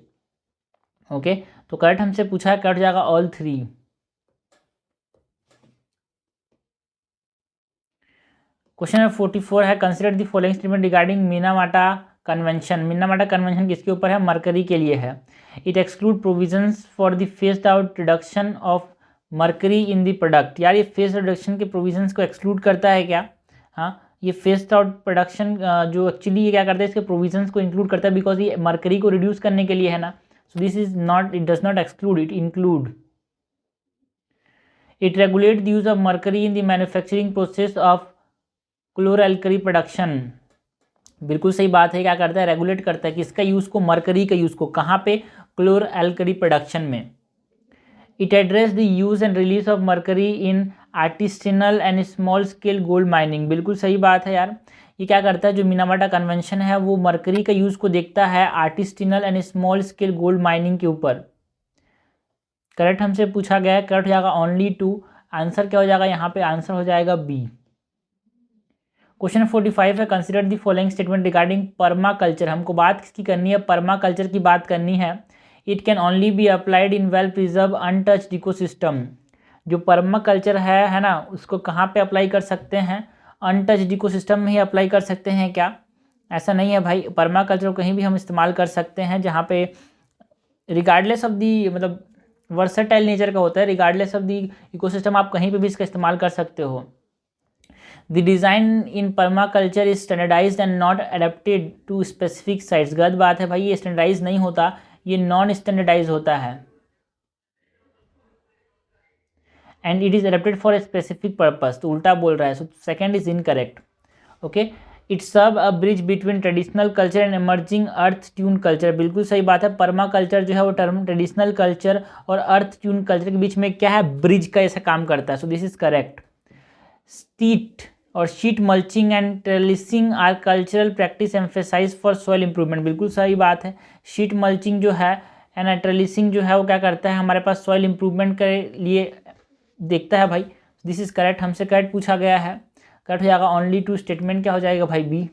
ओके, तो करेक्ट हमसे पूछा है, कट जाएगा ऑल 3। क्वेश्चन नंबर 44 है, consider the following statement regarding Minamata convention. Minamata convention किसके ऊपर है? मरकरी के लिए है। It exclude provisions for the faced out reduction of mercury in the product. यार ये फेस्ड रिडक्शन के प्रोविजंस को एक्सक्लूड करता है क्या? हाँ, ये फेस्ड आउट प्रोडक्शन जो एक्चुअली ये क्या करता है, इसके प्रोविजंस को इंक्लूड करता है, बिकॉज ये मरकरी को रिड्यूस करने के लिए है ना। So this is not, it does not exclude, it include. It regulate the use of mercury in the manufacturing process of chloralkali production. बिल्कुल सही बात है, क्या करता है, रेगुलेट करता है किसका यूज़ को, मर्करी का यूज़ को, कहाँ पे, क्लोरएल्कली प्रोडक्शन में। It address the use and release of mercury in artisanal and small scale gold mining. बिल्कुल सही बात है यार, ये क्या करता है, जो मिनामाटा कन्वेंशन है वो मर्करी का यूज़ को देखता है artisanal and small scale gold mining के ऊपर। करेक्ट हमसे पूछा गया है, करेक्ट हो जाएगा ओनली 2। आंसर क्या हो जाएगा यहाँ पे, आंसर हो जाएगा बी। क्वेश्चन 45 है, consider the following statement regarding perma culture. हमको बात किसकी करनी है, पर्मा कल्चर की बात करनी है। It can only be applied in well preserve untouched ecosystem. जो पर्मा कल्चर है ना, उसको कहाँ पे अप्लाई कर सकते हैं, अनटच्ड इकोसिस्टम में ही अप्लाई कर सकते हैं क्या, ऐसा नहीं है भाई। पर्मा कल्चर कहीं भी हम इस्तेमाल कर सकते हैं जहाँ पे रिगार्डलेस ऑफ दी, मतलब वर्सेटाइल नेचर का होता है, रिगार्डलेस ऑफ दी इकोसिस्टम आप कहीं पे भी इसका इस्तेमाल कर सकते हो। The design in permaculture is standardised and not adapted to specific sites. गलत बात है भाई, ये स्टैंडर्डाइज नहीं होता, ये नॉन स्टैंडर्डाइज होता है। And it is adapted for a specific purpose, तो उल्टा बोल रहा है, so second is incorrect. Okay, it serve a bridge between traditional culture and emerging earth tune culture. बिल्कुल सही बात है, पर्मा कल्चर जो है वो टर्म ट्रेडिशनल कल्चर और अर्थ ट्यून कल्चर के बीच में क्या है, ब्रिज का ऐसा काम करता है, सो दिस इज करेक्ट। स्टीट और sheet mulching and trellising are cultural practice emphasize for soil improvement. बिल्कुल सही बात है, शीट मल्चिंग जो है ना, ट्रेलिसिंग जो है वो क्या करता है, हमारे पास सॉइल इंप्रूवमेंट के लिए देखता है भाई। दिस इज करेक्ट, हमसे करेक्ट पूछा गया है, करेक्ट हो जाएगा ओनली 2। स्टेटमेंट क्या हो जाएगा भाई, बी।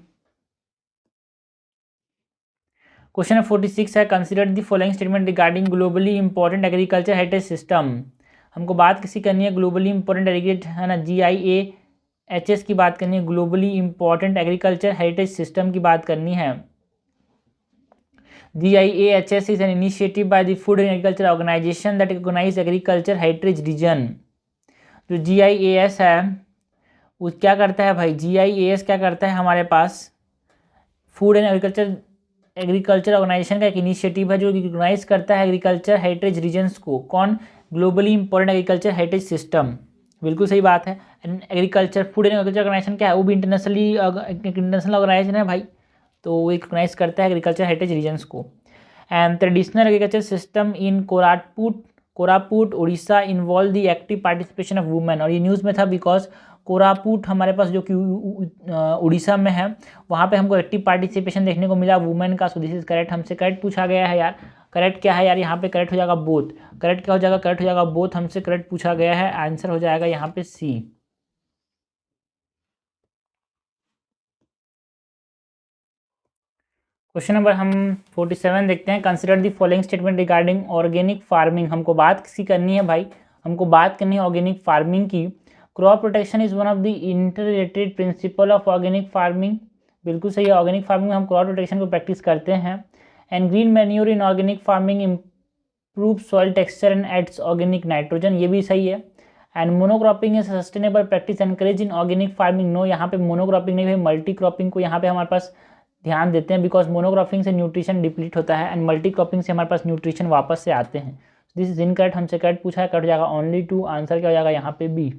क्वेश्चन 46 है, consider the following statement regarding globally important agriculture heritage system. हमको बात किसी करनी है, ग्लोबली इंपॉर्टेंट एग्रीकल्चर है ना, GIAHS की बात करनी है, globally important agriculture heritage system की बात करनी है। GIAHS is an initiative by the food and agriculture organisation that recognise agriculture heritage region. जो GIAS है वो क्या करता है भाई, GIAS क्या करता है, हमारे पास फूड एंड एग्रीकल्चर ऑर्गेनाइजेशन का एक इनिशिएटिव है जो रिकॉग्नाइज करता है एग्रीकल्चर हेरिटेज रीजन्स को। कौन, globally important agriculture heritage system. बिल्कुल सही बात है। Agriculture food and agriculture organisation क्या है, वो भी इंटरनेशनल ऑर्गेनाइजेशन है भाई, तो वो रिकॉग्नाइज करता है एग्रीकल्चर हेरिटेज रीजन्स को। And traditional agriculture system in Koraput Orissa involve the active participation of women. और ये न्यूज़ में था बिकॉज कोरापुट हमारे पास जो कि उड़ीसा में है, वहाँ पे हमको एक्टिव पार्टिसिपेशन देखने को मिला वुमेन का, सो दिस इज करेक्ट। हमसे करेक्ट पूछा गया है यार, करेक्ट क्या है यार, यहाँ पे करेक्ट हो जाएगा बोथ। करेक्ट क्या हो जाएगा, करेक्ट हो जाएगा बोथ, हमसे करेक्ट पूछा गया है, आंसर हो जाएगा यहाँ पे सी। क्वेश्चन नंबर हम 47 देखते हैं, consider the following statement regarding organic farming. हमको बात किसी करनी है भाई, हमको बात करनी है ऑर्गेनिक फार्मिंग की। Crop protection is one of the interrelated principle of organic farming. बिल्कुल सही है, ऑर्गेनिक फार्मिंग में हम क्रॉप प्रोटेक्शन को प्रैक्टिस करते हैं। And green manure in organic farming improve soil texture and adds organic nitrogen, ये भी सही है। And monocropping is sustainable practice encourage in organic farming. No, यहाँ पे मोनोक्रॉपिंग नहीं भाई, मल्टी क्रॉपिंग को यहाँ पे हमारे पास ध्यान देते हैं, बिकॉज मोनोक्रॉपिंग से न्यूट्रिशन डिप्लीट होता है एंड मल्टी क्रॉपिंग से हमारे पास न्यूट्रिशन वापस से आते हैं। दिस इज इनकरेक्ट, हमसे करेक्ट पूछा है, कट हो जाएगा ओनली 2। आंसर क्या हो जाएगा यहाँ पे बी।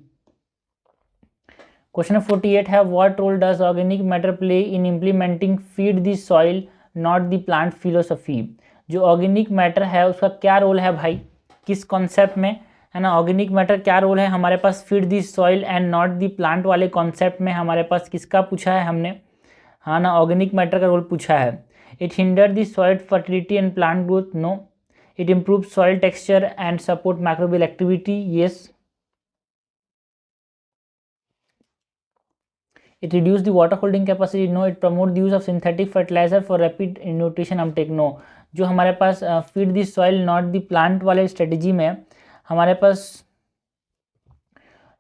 क्वेश्चन 48 है, what role does organic matter play in implementing feed the soil not the plant philosophy. जो ऑर्गेनिक मैटर है उसका क्या रोल है भाई, किस कॉन्सेप्ट में है ना, ऑर्गेनिक मैटर क्या रोल है हमारे पास, feed the soil and not the plant वाले कॉन्सेप्ट में हमारे पास किसका पूछा है हमने, हाँ ना, ऑर्गेनिक मैटर का रोल पूछा है। It hinder the soil fertility and plant growth, no. It improve soil texture and support microbial activity, yes. It reduce the water holding capacity, no. It promote the use of synthetic fertilizer for rapid nutrition uptake, no. जो हमारे पास feed the soil not the plant वाले स्ट्रेटेजी में हमारे पास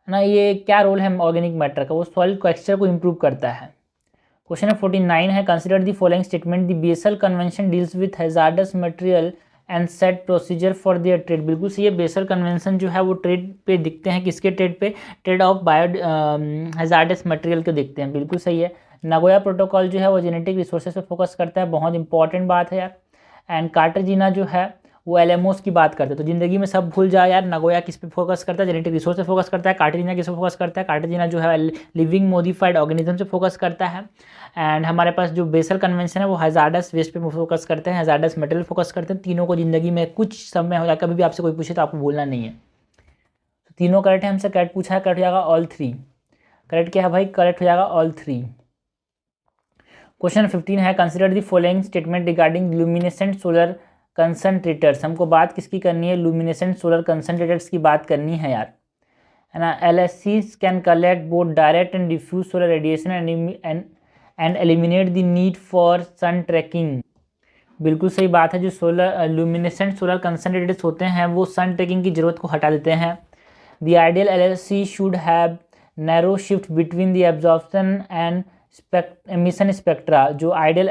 ना, ये क्या रोल है ऑर्गेनिक मैटर का, वो सॉइल टेक्सचर को इम्प्रूव करता है। क्वेश्चन 49 है, consider the following statement, the basal convention deals with hazards material and set procedure for their trade. बिल्कुल सही है, बेसल कन्वेंशन जो है वो ट्रेड पे दिखते हैं, किसके ट्रेड पे, ट्रेड ऑफ हैजार्डस मटेरियल के दिखते हैं। बिल्कुल सही है। नगोया प्रोटोकॉल जो है वो जेनेटिक रिसोर्सेज पे फोकस करता है, बहुत इंपॉर्टेंट बात है यार। एंड कार्टाजीना जो है वो एलएमओस की बात करते हैं। तो ज़िंदगी में सब भूल जाए यार। नागोया किस पे फोकस करता है? जेनेटिक रिसोर्स पे फोकस करता है। कार्टेजिना किस पे फोकस करता है? कार्टेजिना जो है लिविंग मॉडिफाइड ऑर्गेनिज्म से फोकस करता है। एंड हमारे पास जो बेसल कन्वेंशन है वो हैजार्डस वेस्ट पे फोकस करते हैं, हैजार्डस मेटल फोकस करते हैं। तीनों को ज़िंदगी में कुछ समय हो जाए, कभी भी आपसे कोई पूछे तो आपको बोलना नहीं है। तो तीनों करेक्ट है। हमसे करेक्ट पूछा है, करेक्ट हो जाएगा ऑल थ्री। करेक्ट क्या है भाई? करेक्ट हो जाएगा ऑल थ्री। क्वेश्चन 15 है, consider the following statement regarding luminescent solar concentrators. हमको बात किसकी करनी है? ल्यूमिनेसेंट सोलर कंसंट्रेटर्स की बात करनी है यार, है ना। LSCs can collect both direct and diffuse solar radiation and eliminate the need for sun tracking. बिल्कुल सही बात है। जो सोलर ल्यूमिनेसेंट सोलर कंसंट्रेटर्स होते हैं वो सन ट्रैकिंग की जरूरत को हटा देते हैं। The ideal LSC should have narrow shift between the absorption and emission spectra. जो आइडियल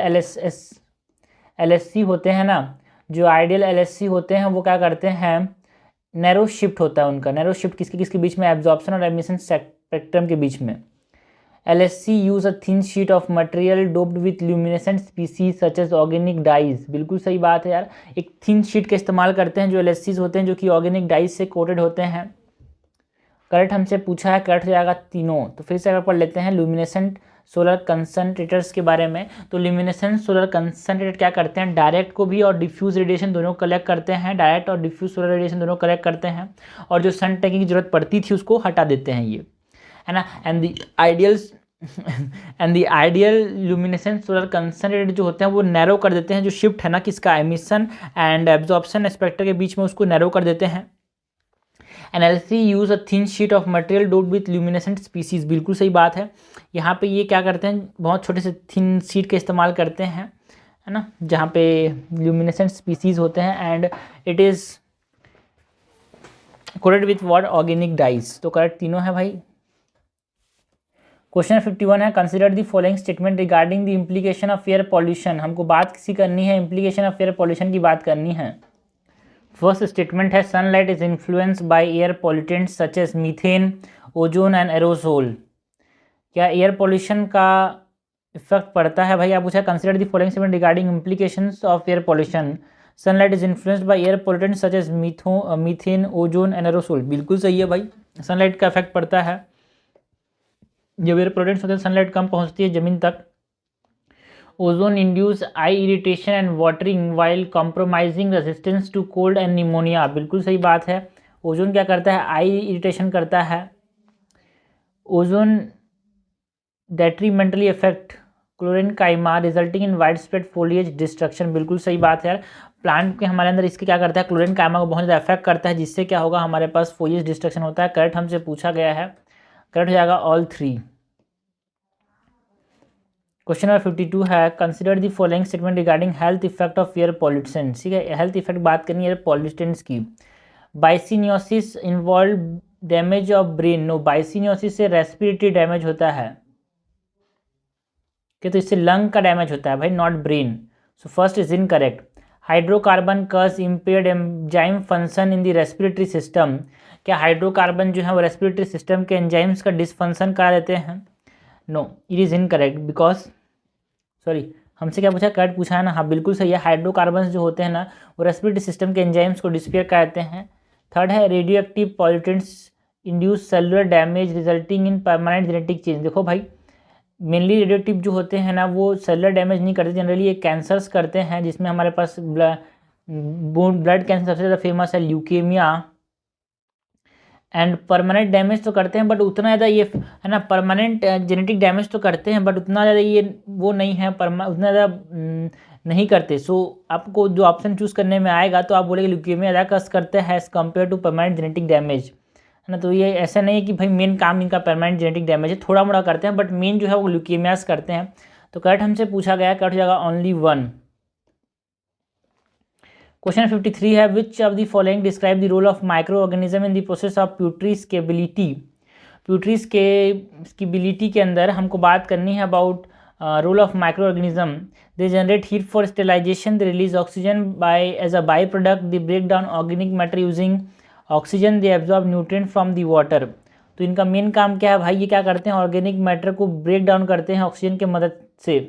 LSC होते हैं ना, जो आइडियल LSC होते हैं वो क्या करते हैं? नैरो शिफ्ट होता है उनका। नैरो शिफ्ट किसके किसके बीच में? एब्जॉर्प्शन और एमिशन स्पेक्ट्रम के बीच में। LSC use a thin sheet of material doped with luminescent species such as organic dyes. बिल्कुल सही बात है यार। एक थिन शीट का इस्तेमाल करते हैं जो LSCs होते हैं, जो कि ऑर्गेनिक डाइज से कोटेड होते हैं। करेक्ट हमसे पूछा है, करेक्ट हो जाएगा तीनों। तो फिर से अगर पढ़ लेते हैं ल्यूमिनेसेंट सोलर कंसंट्रेटर्स के बारे में। तो ल्यूमिनेसेंट सोलर कंसंट्रेटर क्या करते हैं? डायरेक्ट को भी और डिफ्यूज रेडिएशन दोनों कलेक्ट करते हैं। डायरेक्ट और डिफ्यूज सोलर रेडिएशन दोनों कलेक्ट करते हैं, और जो सन ट्रैकिंग की जरूरत पड़ती थी उसको हटा देते हैं ये, है ना। And the ideal luminescent solar concentrator जो होते हैं वो नैरो कर देते हैं। जो शिफ्ट है ना किसका? एमिशन एंड एब्जॉर्प्शन स्पेक्ट्रम के बीच में, उसको नैरो कर देते हैं। LSC use a thin sheet of material doped with luminescent species. बिल्कुल सही बात है। यहाँ पे ये क्या करते हैं? बहुत छोटे से थिन शीट का इस्तेमाल करते हैं, है ना, जहाँ पे ल्यूमिनेसेंट स्पीसीज होते हैं। And it is coated with what? Organic dyes. तो करेक्ट तीनों है भाई। क्वेश्चन 51 है, consider the following statement regarding the implication of air pollution. हमको बात किसी करनी है? इम्प्लीकेशन ऑफ एयर पॉल्यूशन की बात करनी है। फर्स्ट स्टेटमेंट है, sunlight is influenced by air pollutants such as methane, ozone and aerosol. क्या एयर पॉल्यूशन का इफेक्ट पड़ता है भाई? आप पूछा consider the following statement regarding implications of air pollution. Sunlight is influenced by air pollutants such as methane, ozone and aerosol. बिल्कुल सही है भाई। सनलाइट का इफेक्ट पड़ता है। जब एयर पॉल्यूटेंट्स होते हैं सनलाइट कम पहुंचती है ज़मीन तक। Ozone induce eye irritation and watering while compromising resistance to cold and pneumonia. बिल्कुल सही बात है। ओजोन क्या करता है? आई इरिटेशन करता है। Ozone detrimentally effect chlorenchyma resulting in wide spread foliage destruction. बिल्कुल सही बात है यार। प्लांट के हमारे अंदर इसके क्या करता है? क्लोरेनकाइमा को बहुत ज़्यादा इफेक्ट करता है, जिससे क्या होगा? हमारे पास फोलिएज डिस्ट्रक्शन होता है। करेक्ट हमसे पूछा गया है, करेक्ट हो जाएगा ऑल थ्री। क्वेश्चन नंबर 52 है, consider the following statement regarding health effect of air pollutants. ठीक है, हेल्थ इफेक्ट बात करनी है एयर पॉल्यूटेंट्स की। Byssinosis involve damage of brain. No, byssinosis से रेस्पिरेटरी डैमेज होता है कि, तो इससे लंग का डैमेज होता है भाई, not brain. So first is incorrect. Hydrocarbon cause impaired enzyme function in the respiratory system. क्या हाइड्रोकार्बन जो है वो रेस्पिरेटरी सिस्टम के एंजाइम्स का डिसफंक्शन करा देते हैं? No, it is incorrect because, sorry, हमसे क्या पूछा? करेक्ट पूछा है ना। हाँ बिल्कुल सही है। हाइड्रोकार्बन्स जो होते हैं ना वो रेस्पिरेटरी सिस्टम के एंजाइम्स को डिस्पेयर कराते हैं। थर्ड है, radio active pollutants induce cellular damage resulting in permanent genetic change. देखो भाई, मेनली रेडियो एक्टिव जो होते हैं ना वो सेलुलर डैमेज नहीं करते, जनरली ये कैंसर्स करते हैं, जिसमें हमारे पास ब्लड कैंसर सबसे ज़्यादा फेमस है, ल्यूकेमिया। एंड परमानेंट डैमेज तो करते हैं बट उतना ज़्यादा ये, है ना, परमानेंट जेनेटिक डैमेज तो करते हैं बट उतना ज़्यादा ये वो नहीं है, उतना ज़्यादा नहीं करते। सो आपको जो ऑप्शन चूज़ करने में आएगा तो आप बोलेंगे ल्यूकेमिया ज़्यादा कस करते हैं as compare to permanent genetic damage, है ना। तो ये ऐसा नहीं है कि भाई मेन काम इनका परमानेंट जेनेटिक डैमेज है, थोड़ा मोड़ा करते हैं बट मेन जो है वो ल्यूकेमियास करते हैं। तो करेक्ट हमसे पूछा गया, करेक्ट हो जाएगा ओनली वन। क्वेश्चन 53 है, which of the following describe the role of microorganism in the process of putrescibility. Putrescibility के अंदर हमको बात करनी है about role of microorganism. They generate heat for sterilization, they release oxygen by as a by product, they break down organic matter using oxygen, they absorb nutrient from the water. तो इनका मेन काम क्या है भाई? ये क्या करते हैं? ऑर्गेनिक मैटर को ब्रेक डाउन करते हैं ऑक्सीजन की मदद से।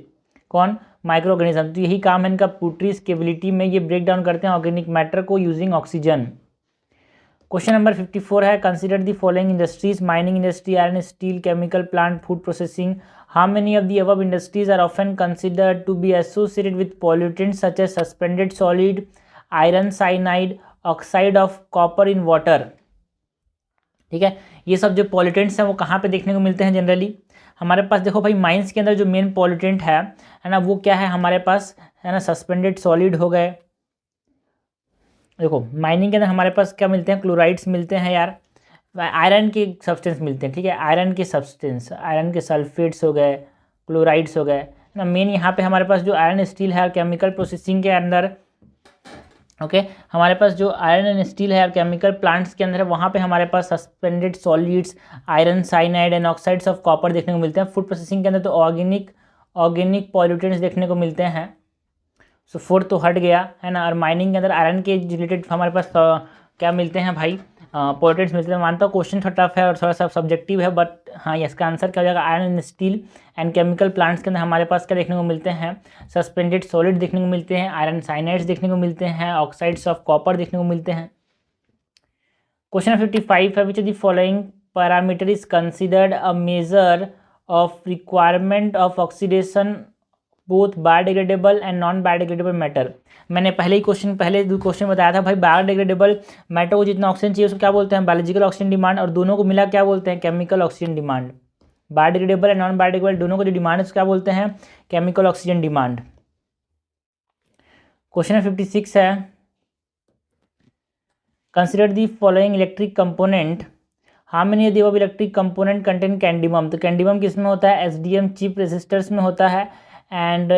कौन? Micro organism. तो यही काम है इनका, पुट्री स्टेबिलिटी में ये ब्रेक डाउन करते हैं ऑर्गेनिक मैटर को यूजिंग ऑक्सीजन। क्वेश्चन नंबर 54 है, consider the following industries, mining industry, iron steel, chemical plant, food processing. How many of the above industries are often considered to be associated with pollutants such as suspended solid, iron cyanide, oxide of copper in water. ठीक है, ये सब जो पॉल्यूटेंट्स हैं वो कहाँ पे देखने को मिलते हैं जनरली? हमारे पास देखो भाई, माइंस के अंदर जो मेन पॉल्यूटेंट है ना, वो क्या है हमारे पास, है ना, सस्पेंडेड सॉलिड हो गए। देखो माइनिंग के अंदर हमारे पास क्या मिलते हैं, क्लोराइड्स मिलते हैं यार, आयरन के सब्सटेंस मिलते हैं। ठीक है, आयरन के सब्सटेंस, आयरन के सल्फेट्स हो गए, क्लोराइड्स हो गए ना। मेन यहाँ पे हमारे पास जो आयरन स्टील है केमिकल प्रोसेसिंग के अंदर, ओके, हमारे पास जो आयरन एंड स्टील है केमिकल प्लांट्स के अंदर है, वहाँ पे हमारे पास suspended solids, iron cyanide and oxides of copper देखने को मिलते हैं। फूड प्रोसेसिंग के अंदर तो ऑर्गेनिक पॉल्यूटेंट्स देखने को मिलते हैं। सो 4 तो हट गया, है ना। और माइनिंग के अंदर आयरन के रिलेटेड हमारे पास क्या मिलते हैं भाई, पॉल्यूटेंट्स मिलते हैं। मानता हूँ क्वेश्चन थोड़ा टफ है और थोड़ा सा सब्जेक्टिव है, बट हाँ इसका आंसर क्या हो जाएगा, iron and steel and chemical plants के अंदर हमारे पास क्या देखने को मिलते हैं, सस्पेंडेड सॉलिड देखने को मिलते हैं, आयरन साइनाइड्स देखने को मिलते हैं, ऑक्साइड्स ऑफ कॉपर देखने को मिलते हैं। क्वेश्चन 55 है, which of the following parameter is considered a measure of requirement of oxidation both biodegradable and non biodegradable matter. मैंने पहले दो क्वेश्चन बताया था भाई, बायोडिग्रेडेबल मैटर को जितना ऑक्सीजन चाहिए उसको क्या बोलते हैं, बायोलॉजिकल ऑक्सीजन डिमांड, और दोनों को मिला क्या बोलते हैं, chemical oxygen demand. Biodegradable and non biodegradable दोनों को जो डिमांड है उसको क्या बोलते हैं, केमिकल ऑक्सीजन डिमांड। क्वेश्चन 56 है, consider the following electric component, how many of the above electric component contain cadmium. तो कैंडिमम किस में होता है, एसडीएम चिप रेजिस्टर्स में होता है, एंड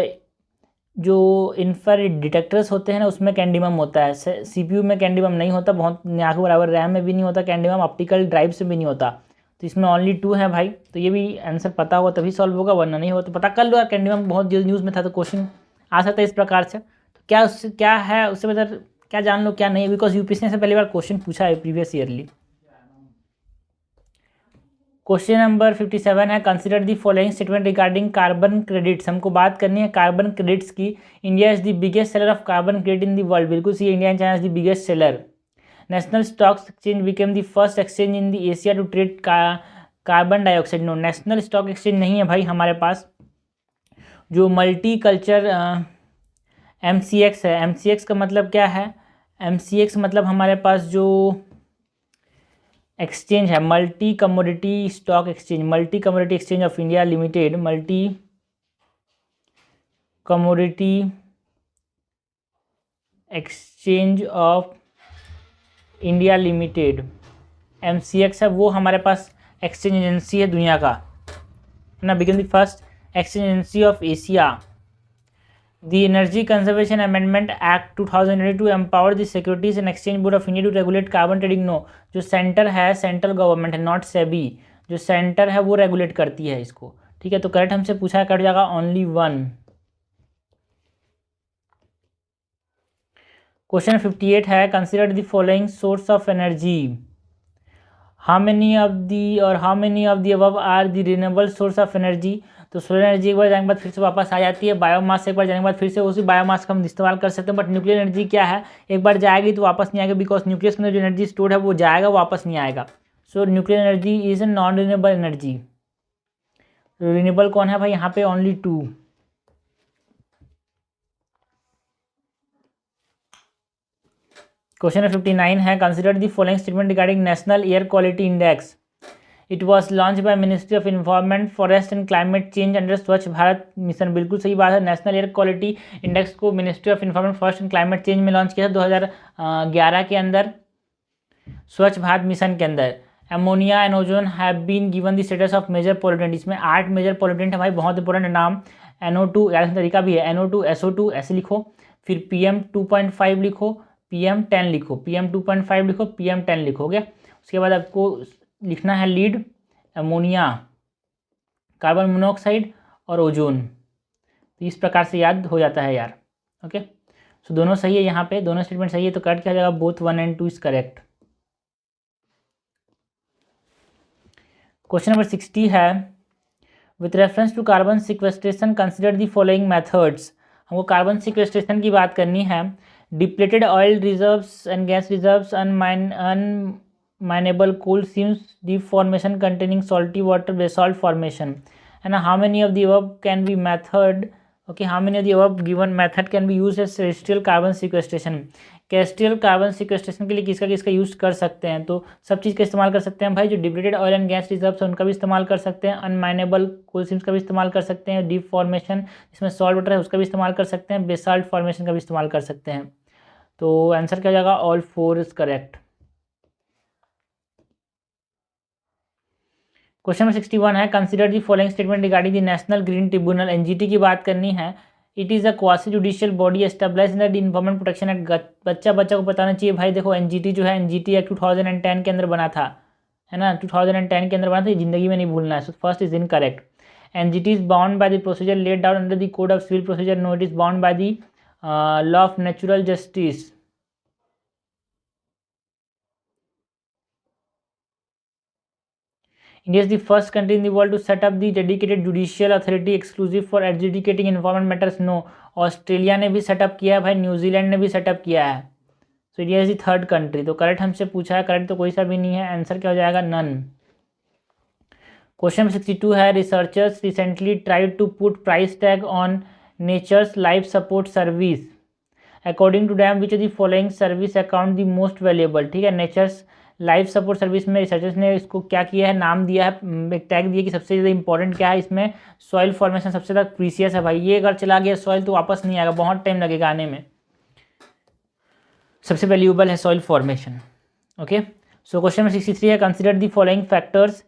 जो इंफ्रारेड डिटेक्टर्स होते हैं ना उसमें कैंडिमम होता है। सीपीयू में कैंडिमम नहीं होता, बहुत ना के बराबर, रैम में भी नहीं होता कैंडिमम, ऑप्टिकल ड्राइव से भी नहीं होता। तो इसमें ओनली 2 है भाई। तो ये भी आंसर पता होगा तभी सॉल्व होगा, वरना नहीं हो तो पता कर लो यार। कैंडिमम बहुत न्यूज़ में था तो क्वेश्चन आ सकता है इस प्रकार से। तो क्या उससे क्या है, उससे मतलब क्या जान लो क्या नहीं, बिकॉज यूपीएससी ने से पहली बार क्वेश्चन पूछा है प्रीवियस ईयरली। क्वेश्चन नंबर 57 है, consider the following statement regarding carbon credits. हमको बात करनी है कार्बन क्रेडिट्स की। India is the biggest seller of carbon credit in the world. बिल्कुल सी, India and China is the biggest seller. National stock exchange became the first exchange in the Asia to trade carbon dioxide. No, national stock exchange नहीं है भाई हमारे पास। जो मल्टी कल्चर MCX है, MCX का मतलब क्या है, MCX मतलब हमारे पास जो एक्सचेंज है, multi commodity stock exchange, multi commodity exchange of India limited, multi commodity exchange of India limited, MCX है, वो हमारे पास एक्सचेंज एजेंसी है दुनिया का ना। Become the first exchange agency of Asia. The energy conservation amendment act 2022 empower the securities and exchange board of India to regulate carbon trading. No, जो सेंटर है सेंट्रल गवर्नमेंट है, नॉट सेबी। जो सेंटर है वो रेगुलेट करती है इसको। ठीक है, तो करेक्ट हमसे पूछा है, कट जाएगा ओनली 1। क्वेश्चन 58 है, consider the following source of energy. How many of the above are the renewable source of energy. तो सोलर एनर्जी एक बार जाने के बाद फिर से वापस आ जाती है, बायोमास एक बार जाने के बाद फिर से उसी बायोमास का हम इस्तेमाल कर सकते हैं। बट न्यूक्लियर एनर्जी क्या है, एक बार जाएगी तो वापस नहीं आएगी, बिकॉज न्यूक्लियस के अंदर जो एनर्जी स्टोर है वो जाएगा, वापस नहीं आएगा। सो nuclear energy is a non renewable energy. Renewable कौन है भाई यहाँ पे, ओनली 2। क्वेश्चन 59 है, consider the following statement regarding national air quality index. It was launch by ministry of environment forest and climate change under स्वच्छ भारत मिशन। बिल्कुल सही बात है, नेशनल एयर क्वालिटी इंडेक्स को ministry of environment forest and climate change में लॉन्च किया था 2011 के अंदर, स्वच्छ भारत मिशन के अंदर। Ammonia and ozone have been given the status of major pollutant. इसमें 8 मेजर पॉल्यूटेंट है भाई, बहुत इंपॉर्टेंट नाम। NO2 यार तरीका भी है, NO2 SO2 ऐसे लिखो, फिर PM 2.5 लिखो, PM 10 लिखो, PM 2.5 लिखो, PM 10 लिखोगे। उसके बाद आपको लिखना है लीड, अमोनिया, कार्बन मोनोऑक्साइड और ओजोन। तो इस प्रकार से याद हो जाता है यार। ओके, सो दोनों सही है, यहाँ पे दोनों स्टेटमेंट सही है, तो करेक्ट क्या जाएगा, both 1 and 2 is correct. Question number 60 है, with reference to carbon sequestration consider the following methods. हमको कार्बन सिक्वेस्ट्रेशन की बात करनी है। Depleted oil reserves and gas reserves, unmineable coal seams, deep formation containing salty water, basalt formation, है ना। How many of the above can be method, okay, how many of the above given method can be use as terrestrial carbon sequestration. Terrestrial carbon sequestration के लिए किसका किसका यूज कर सकते हैं, तो सब चीज़ का इस्तेमाल कर सकते हैं भाई। जो depleted oil and gas reserves है उनका भी इस्तेमाल कर सकते हैं, अनमाइनेबल कोल सीम्स का भी इस्तेमाल कर सकते हैं, डीप फॉर्मेशन जिसमें सॉल्ट वाटर है उसका भी इस्तेमाल कर सकते हैं, बेसाल्ट फॉर्मेशन का भी इस्तेमाल कर सकते हैं। तो आंसर क्या हो जाएगा, all four is correct. Question number 61 है, consider the following statement regarding the national green tribunal. NGT की बात करनी है। It is a quasi judicial body establish in the environment protection act. बच्चा को बताना चाहिए भाई, देखो एनजीटी जो है, एनजीटी एक्ट 2010 के अंदर बना था, है ना, 2010 के अंदर बना था, ये जिंदगी में नहीं भूलना है। So first is incorrect. NGT is bound by the procedure laid down under the code of civil procedure, no it is bound by the law of natural justice. India is the first country in the world to set up the dedicated judicial authority exclusive for adjudicating environment matters. No, Australia ने भी सेटअप किया है भाई, न्यूजीलैंड ने भी सेटअप किया है। So India is the third country. तो करेक्ट हमसे पूछा है, करेक्ट तो कोई सा भी नहीं है, आंसर क्या हो जाएगा, नन। क्वेश्चन 62 है, researchers recently tried to put price tag on nature's life support service. According to them which the following service account the most valuable. ठीक है, नेचर्स लाइफ सपोर्ट सर्विस में रिसर्चर्स ने इसको क्या किया है, नाम दिया है, एक टैग दिया कि सबसे ज़्यादा इंपॉर्टेंट क्या है इसमें, सॉइल फॉर्मेशन सबसे ज़्यादा प्रीसियस है भाई। ये अगर चला गया सॉइल तो वापस नहीं आएगा, बहुत टाइम लगेगा आने में। सबसे वैल्यूएबल है soil formation. Okay, so question number 63 है, consider the following factors,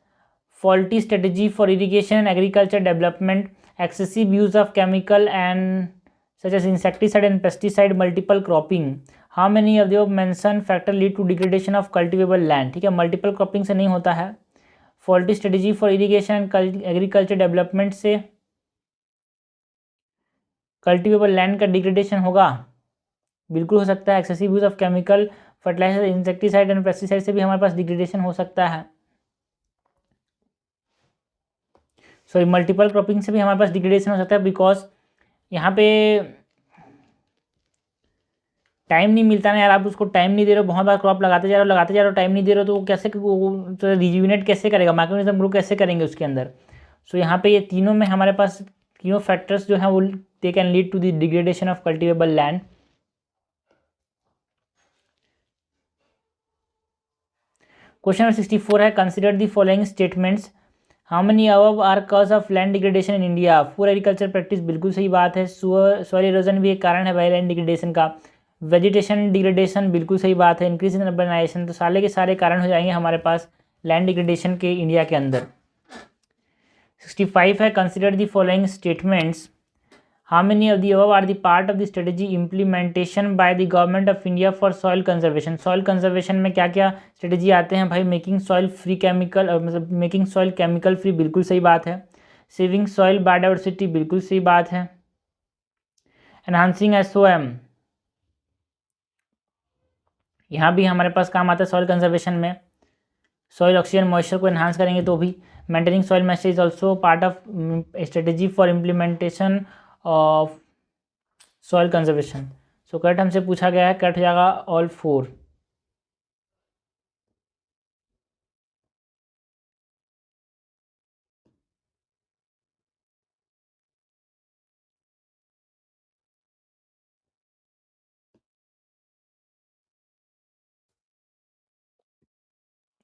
faulty strategy for irrigation and agriculture development, excessive use of chemical and such as insecticide and pesticide, multiple cropping. How many of the mentioned factor lead to degradation of cultivable land? ठीक है, मल्टीपल क्रॉपिंग से नहीं होता है, faulty strategy for irrigation agriculture development से कल्टिवेबल लैंड का डिग्रेडेशन होगा, बिल्कुल हो सकता है। Excessive use of chemical fertiliser insecticide and pesticide से भी हमारे पास डिग्रेडेशन हो सकता है। सॉरी, मल्टीपल क्रॉपिंग से भी हमारे पास डिग्रेडेशन हो सकता है, बिकॉज यहाँ पे टाइम नहीं मिलता ना यार, आप उसको टाइम नहीं दे रहे हो, बहुत बार क्रॉप लगाते जा रहे हो, टाइम नहीं दे रहे हो, तो वो कैसे तो रिज्यूनेट कैसे करेगा, माइक्रोनिज्म ग्रो कैसे करेंगे उसके अंदर। सो यहाँ पे ये तीनों में हमारे पास तीनों फैक्टर्स जो हैं वो they can lead to the degradation of cultivable land. Question number 64 है, consider the following statements, how many above are cause of land degradation in India. Poor agriculture practice, बिल्कुल सही बात है। सॉइल इरोजन भी एक कारण है भाई लैंड डिग्रेडेशन का। वेजिटेशन डिग्रेडेशन, बिल्कुल सही बात है। इंक्रीज इन अर्बनाइजेशन, तो सारे के सारे कारण हो जाएंगे हमारे पास लैंड डिग्रेडेशन के इंडिया के अंदर। 65 है, consider the following statements, how many of the above are the part of the strategy implementation by the government of India for soil conservation. Soil conservation में क्या क्या स्ट्रेटेजी आते हैं भाई, मेकिंग सॉइल फ्री केमिकल, मतलब मेकिंग सॉइल केमिकल फ्री, बिल्कुल सही बात है। सेविंग सॉइल बायोडाइवर्सिटी, बिल्कुल सही बात है। एनहांसिंग SOM, यहाँ भी हमारे पास काम आता है सॉइल कंजर्वेशन में। सॉइल ऑक्सीजन मॉइस्चर को एनहांस करेंगे तो भी। Maintaining soil moisture is also part of strategy for implementation of soil conservation. So correct हमसे पूछा गया है, करेक्ट हो जाएगा ऑल फोर।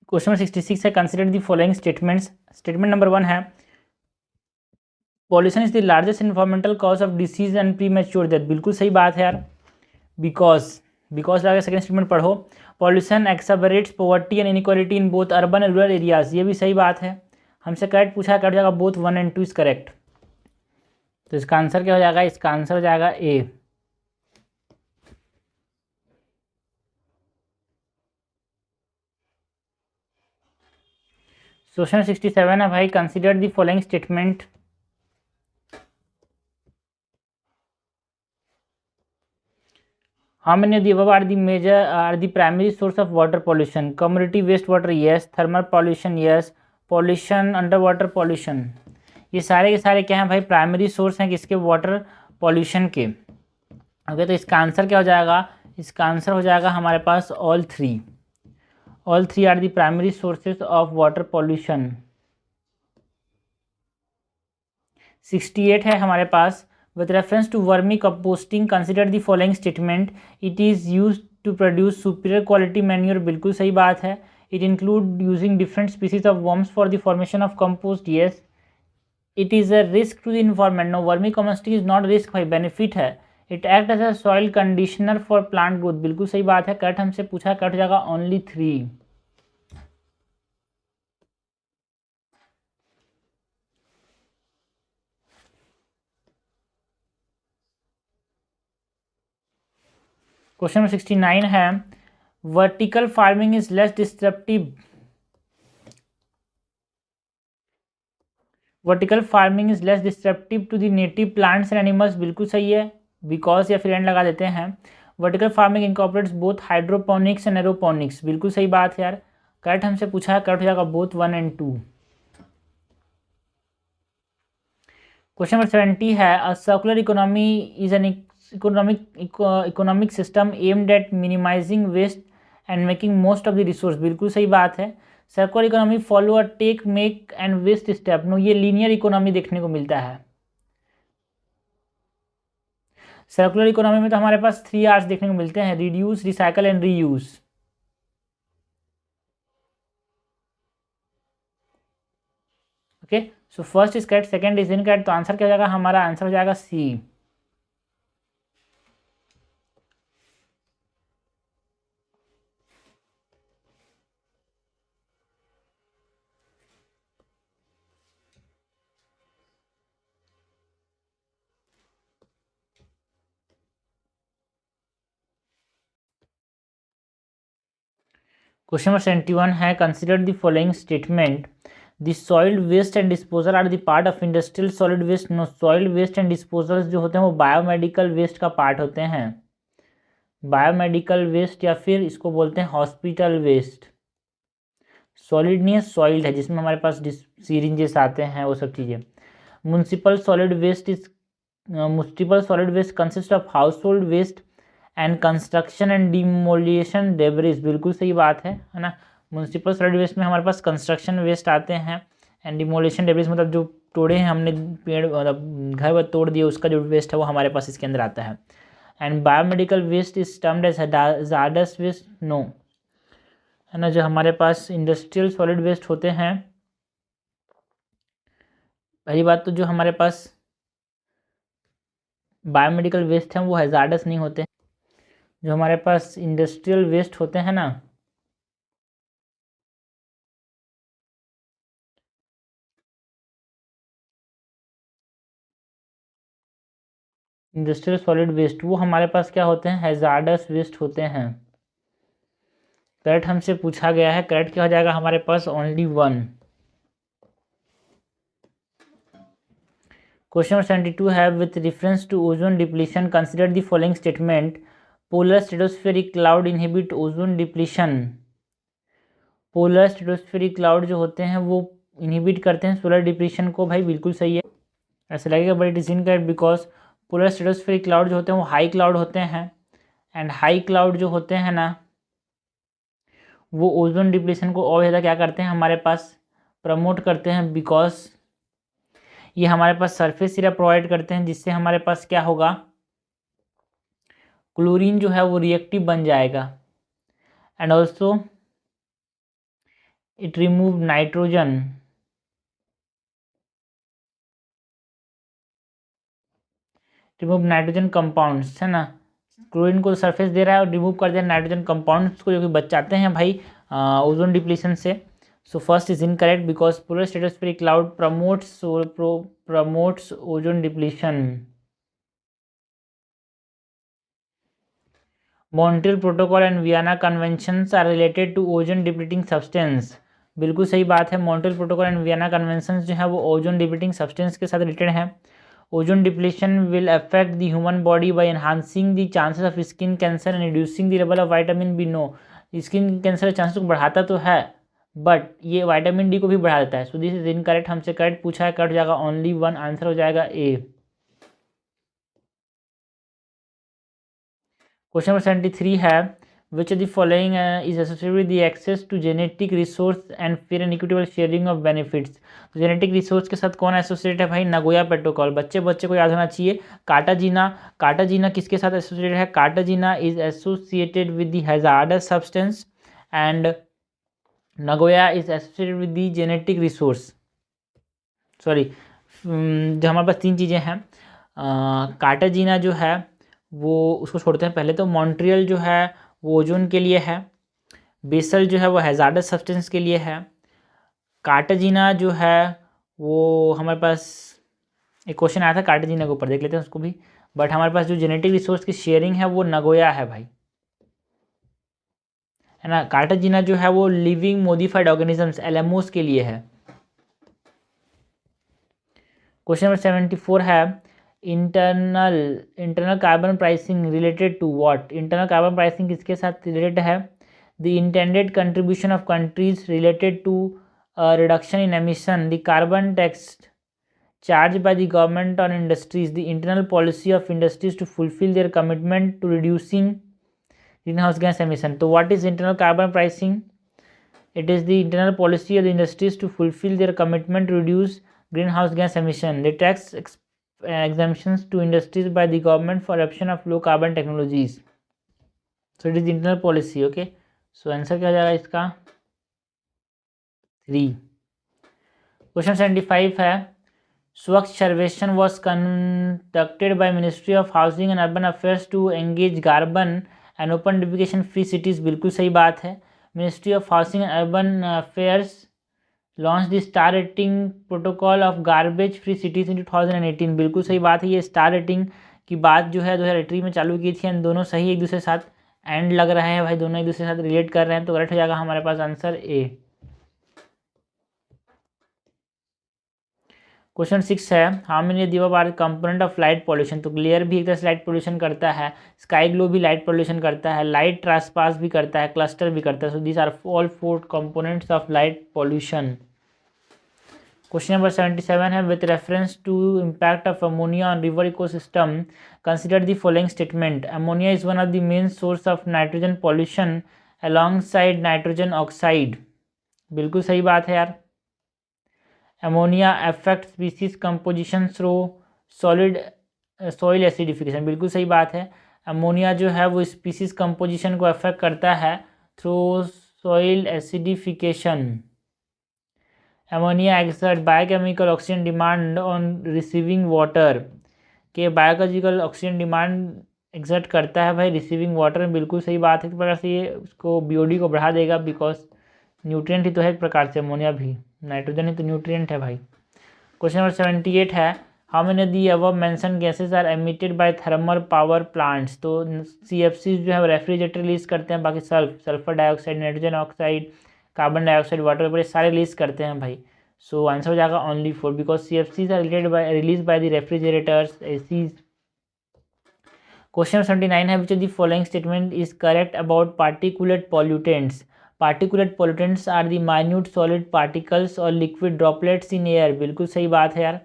क्वेश्चन नंबर 66 है, consider the following statements. Statement number 1 है, pollution is the largest environmental cause of disease and pre mature death, बिल्कुल सही बात है यार। बिकॉज लगा सेकंड स्टेटमेंट पढ़ो, pollution accelerates poverty and inequality in both urban and rural areas, ये भी सही बात है। हमसे करेक्ट पूछा है, करेक्ट हो जाएगा बोथ 1 और 2 इज करेक्ट। तो इसका आंसर क्या हो जाएगा, इसका आंसर हो जाएगा ए। क्वेश्चन 67 है भाई, consider the following statement, how many of the above are the primary source of water pollution? Community waste water, yes. Thermal pollution, yes. Pollution, underwater pollution, ये सारे के सारे क्या हैं भाई, प्राइमरी सोर्स हैं किसके, वाटर पॉल्यूशन के। ओके, तो इसका आंसर क्या हो जाएगा? इसका आंसर हो जाएगा हमारे पास all three are the primary sources of water pollution. 68 है हमारे पास, with reference to vermicomposting consider the following statement, it is use to produce superior quality manure. बिल्कुल सही बात है। It include using different species of worms for the formation of compost. Yes. It is a risk to the environment. No, vermicomposting is not risk भाई, बेनिफिट है। It act as a soil conditioner for plant growth. बिल्कुल सही बात है। करेक्ट हमसे पूछा, कट जाएगा ओनली 3। क्वेश्चन नंबर 69 है, vertical farming is less disruptive. Vertical farming is less disruptive to the native plants and animals. बिल्कुल सही है। बिकॉज या फिर एंड लगा देते हैं। Vertical farming incorporates both hydroponics and aeroponics. बिल्कुल सही बात है यार। करेक्ट हमसे पूछा है, करेक्ट हो जाएगा बोथ 1 और 2। क्वेश्चन नंबर 70 है, a circular economy is an economic system aimed at minimising waste and making most of the resource. बिल्कुल सही बात है। Circular economy follow a take make and waste step. No, ये लीनियर इकोनॉमी देखने को मिलता है। सर्कुलर इकोनॉमी में तो हमारे पास 3 आर्स देखने को मिलते हैं, reduce, recycle and reuse. Okay, so first is correct, second is incorrect. तो आंसर क्या हो जाएगा? हमारा आंसर हो जाएगा सी। क्वेश्चन नंबर 71 है, consider the following statement, the soil waste and disposal are the part of industrial solid waste. No, soil waste and disposal जो होते हैं वो बायोमेडिकल वेस्ट का पार्ट होते हैं। बायोमेडिकल वेस्ट या फिर इसको बोलते हैं हॉस्पिटल वेस्ट। सॉलिड नहीं है, सॉइल्ड है, जिसमें हमारे पास सीरिंजेस आते हैं, वो सब चीज़ें। Municipal solid waste is municipal solid waste consist of household waste and construction and demolition debris. बिल्कुल सही बात है ना। म्युनिसिपल सॉलिड वेस्ट में हमारे पास कंस्ट्रक्शन वेस्ट आते हैं एंड डिमोलिएशन डेब्रिस मतलब जो तोड़े हैं हमने, पेड़ मतलब घर वर तोड़ दिए, उसका जो वेस्ट है वो हमारे पास इसके अंदर आता है। And biomedical waste is termed as hazardous waste. No, है ना। जो हमारे पास इंडस्ट्रियल सॉलिड वेस्ट होते हैं, पहली बात तो जो हमारे पास बायोमेडिकल वेस्ट हैं वो हजार्डस नहीं होते। जो हमारे पास इंडस्ट्रियल वेस्ट होते हैं ना, इंडस्ट्रियल सॉलिड वेस्ट, वो हमारे पास क्या होते हैं? हैजार्डस वेस्ट होते हैं। करेक्ट हमसे पूछा गया है, करेक्ट क्या हो जाएगा हमारे पास? ओनली 1। क्वेश्चन नंबर 72 है, with reference to ozone depletion consider the following statement, polar stratospheric cloud inhibit ozone depletion. Polar stratospheric cloud जो होते हैं वो इनहिबिट करते हैं सोलर डिप्लीशन को। भाई बिल्कुल सही है। ऐसा लगेगा but it is incorrect, because polar stratospheric cloud जो होते हैं वो हाई क्लाउड होते हैं, एंड हाई क्लाउड जो होते हैं ना, वो ओजोन डिप्लीशन को और ज़्यादा क्या करते हैं हमारे पास? प्रमोट करते हैं। बिकॉज ये हमारे पास सरफेस एरिया प्रोवाइड करते हैं, जिससे हमारे पास क्या होगा? क्लोरीन जो है वो रिएक्टिव बन जाएगा, and also it remove nitrogen. Remove nitrogen compounds, है ना। क्लोरीन को सरफेस दे रहा है और रिमूव कर दे नाइट्रोजन कंपाउंड्स को, जो कि बचाते हैं भाई ओजोन डिप्लीशन से। So first is incorrect, because polar stratospheric cloud promotes ozone depletion. Montreal protocol and Vienna conventions are related to ozone depleting substance. बिल्कुल सही बात है। Montreal protocol and Vienna conventions जो है वो ओजोन डिप्लीटिंग सब्सटेंस के साथ रिलेटेड है। Ozone depletion will affect the human body by enhancing the chances of skin cancer and reducing the level of vitamin B. No, skin cancer के चांसेस को बढ़ाता तो है, बट ये विटामिन डी को भी बढ़ा देता है। So this is incorrect. हमसे करेक्ट पूछा है, कट जाएगा ओनली 1। आंसर हो जाएगा ए। क्वेश्चन नंबर 73 है which of the following is associated with the access to genetic resource and fair and equitable sharing of benefits. तो जेनेटिक रिसोर्स के साथ कौन एसोसिएटेड है भाई? Nagoya protocol. बच्चे को याद होना चाहिए। कार्टाजीना किसके साथ एसोसिएटेड है? Cartagena is associated with the hazardous substance and Nagoya is associated with the genetic resource. Sorry, जो हमारे पास तीन चीज़ें हैं, कार्टाजीना जो है वो उसको छोड़ते हैं पहले। तो मॉन्ट्रियल जो है वो ओजोन के लिए है, बेसल जो है वो हैजार्डस सब्सटेंस के लिए है, कार्टाजीना जो है वो हमारे पास एक क्वेश्चन आया था कार्टाजीना के ऊपर, देख लेते हैं उसको भी। बट हमारे पास जो जेनेटिक रिसोर्स की शेयरिंग है वो नगोया है भाई, है ना। कार्टाजीना जो है वो लिविंग मॉडिफाइड ऑर्गेनिजम्स एलएमओस के लिए है। क्वेश्चन नंबर 74 है internal carbon pricing related to what? Internal carbon pricing किसके साथ रिलेटेड है? The intended contribution of countries related to reduction in emission, the carbon tax charge by the government on industries, the internal policy of industries to fulfil their commitment to reducing green house gas emission. तो what is internal carbon pricing? It is the internal policy of the industries to fulfill their commitment to reduce greenhouse gas emission. The tax exemptions to industries by the government for adoption of low carbon technologies. So it is the internal policy. Okay. So answer क्या हो जाएगा इसका? 3. Question 75 है स्वच्छ सर्वेक्षण was conducted by Ministry of Housing and Urban Affairs to engage carbon and open defecation free cities. बिल्कुल सही बात है। Ministry of housing and urban affairs launch the star rating protocol of garbage free cities in 2018। बिल्कुल सही बात है। ये स्टार रेटिंग की बात जो है 2018 में चालू की थी। एंड दोनों सही एक दूसरे के साथ एंड लग रहा है भाई, दोनों एक दूसरे के साथ रिलेट कर रहे हैं। तो करेक्ट हो जाएगा हमारे पास आंसर ए। क्वेश्चन 6 है how many the above R component of light pollution. तो ग्लेयर भी एक तरह से लाइट पॉल्यूशन करता है, स्काई ग्लो भी लाइट पॉल्यूशन करता है, लाइट ट्रांसपास भी करता है, क्लस्टर भी करता है। So these are all 4 components of light pollution. Question number 77 है with reference to impact of ammonia on river ecosystem consider the following statement. Ammonia is one of the main source of nitrogen pollution alongside nitrogen oxide. बिल्कुल सही बात है यार। Ammonia affect species composition through soil acidification. बिल्कुल सही बात है। अमोनिया जो है वो स्पीसीज कंपोजिशन को अफेक्ट करता है through soil acidification. Ammonia exert biochemical oxygen demand on receiving water के बायोलॉजिकल ऑक्सीजन डिमांड एक्सर्ट करता है भाई रिसीविंग वाटर में। बिल्कुल सही बात है। इस प्रकार से ये उसको बीओडी को बढ़ा देगा बिकॉज न्यूट्रिएंट ही तो है एक प्रकार से अमोनिया भी, नाइट्रोजन ही तो न्यूट्रिएंट है भाई। क्वेश्चन नंबर 78 है how many the above mention gases are emitted by thermal power plants. तो CFCs जो है रेफ्रिजरेटर रिलीज करते हैं, बाकी sulphur dioxide, nitrogen oxide, carbon dioxide, water vapour सारे रिलीज करते हैं भाई। सो आंसर हो जाएगा only 4 because CFCs are released by the refrigerators ACs। Question 79 है which of the following statement is correct about particulate pollutants. Particulate pollutants are the minute solid particles or liquid droplets in air। बिल्कुल सही बात है यार।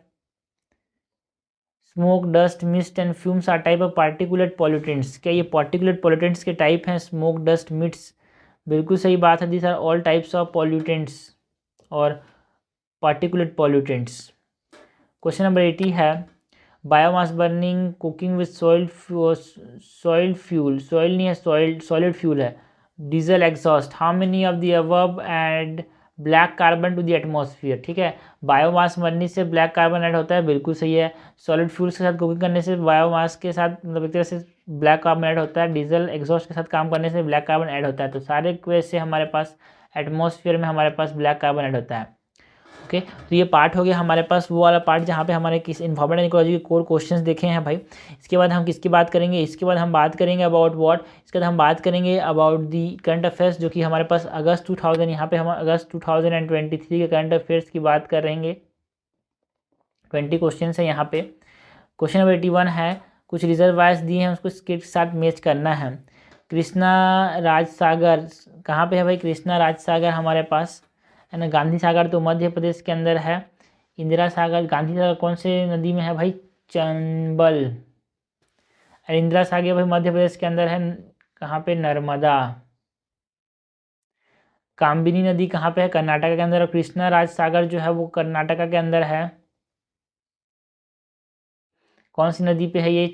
Smoke, dust, mist and fumes are type of particulate pollutants. क्या ये पार्टिकुलेट पॉल्यूटेंट्स के टाइप हैं? Smoke, dust, mists. बिल्कुल सही बात है। This are all types of pollutants और पार्टिकुलेट पॉल्यूटेंट्स। क्वेश्चन नंबर 80 है biomass burning cooking with soil fuel. Soil नहीं है, सॉलिड फ्यूल है। Diesel exhaust how many of the above add black carbon to the atmosphere. ठीक है, बायोमास बनने से ब्लैक कार्बन ऐड होता है। बिल्कुल सही है। सॉलिड फ्यूल्स के साथ कुकिंग करने से बायोमास के साथ मतलब एक तरह से ब्लैक कार्बन ऐड होता है। डीजल एग्जॉस्ट के साथ काम करने से ब्लैक कार्बन ऐड होता है। तो सारे वजह से हमारे पास एटमॉस्फेयर में हमारे पास ब्लैक कार्बन ऐड होता है। ओके, तो ये पार्ट हो गया हमारे पास वो वाला पार्ट जहाँ पे हमारे किस इन्फॉर्मेटिव इकोलॉजी के कोर क्वेश्चंस देखे हैं भाई। इसके बाद हम किसकी बात करेंगे? इसके बाद हम बात करेंगे अबाउट व्हाट, इसके बाद हम बात करेंगे अबाउट दी करंट अफेयर्स जो कि हमारे पास अगस्त 2000 यहाँ पे हम अगस्त 2023 के करंट अफेयर्स की बात कर रहेंगे। 20 क्वेश्चन है यहाँ पे। क्वेश्चन नंबर 81 है कुछ रिजर्वायर्स दिए हैं उसको इसके साथ मैच करना है। कृष्णा राज सागर कहाँ पे है भाई? कृष्णा राज सागर हमारे पास है ना। गांधी सागर तो मध्य प्रदेश के अंदर है। इंदिरा सागर, गांधी सागर कौन से नदी में है भाई? चंबल। इंद्रास आ गया भाई मध्य प्रदेश के अंदर है, कहाँ पे, नर्मदा। कामबिनी नदी कहाँ पे है, कर्नाटक के अंदर। और कृष्णा राज सागर जो है वो कर्नाटका के अंदर है। कौन सी नदी पे है ये,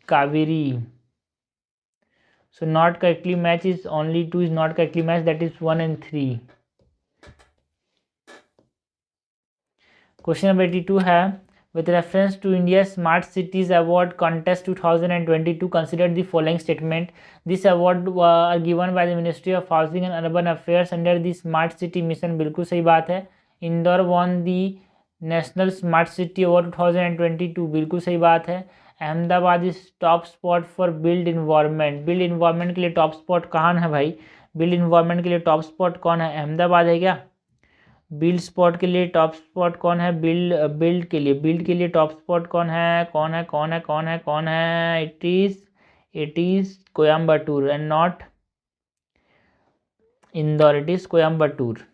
Kaveri. So not correctly match is only 2 is not correctly match, that is 1 and 3। Question number 82 है, with reference to India's Smart Cities Award Contest 2022, consider the following statement. This award are given by the Ministry of Housing and Urban Affairs under the Smart City Mission। बिल्कुल सही बात है। Indore won the National Smart City Award 2022। बिल्कुल सही बात है। Ahmedabad is top spot for build environment. Build environment के लिए टॉप स्पॉट कहाँ है भाई, बिल्ड इन्वायरमेंट के लिए टॉप स्पॉट कौन है, अहमदाबाद है क्या। बिल्ड स्पॉट के लिए टॉप स्पॉट कौन है, बिल्ड के लिए टॉप स्पॉट कौन है, कौन है, it is Coimbatore and not Indore, it is Coimbatore.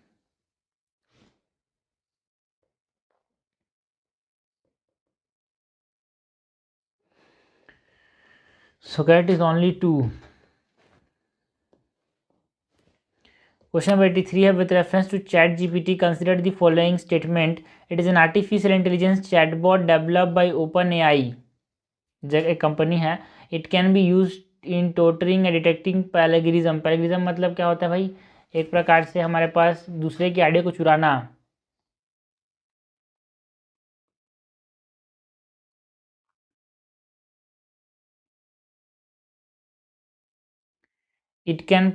So that is only 2। Question number 83 है, with reference to ChatGPT, consider the following statement. It is an artificial intelligence chatbot developed by OpenAI, एक कंपनी है। It can be used in tutoring and detecting plagiarism। plagiarism मतलब क्या होता है भाई, एक प्रकार से हमारे पास दूसरे की आइडिया को चुराना। It can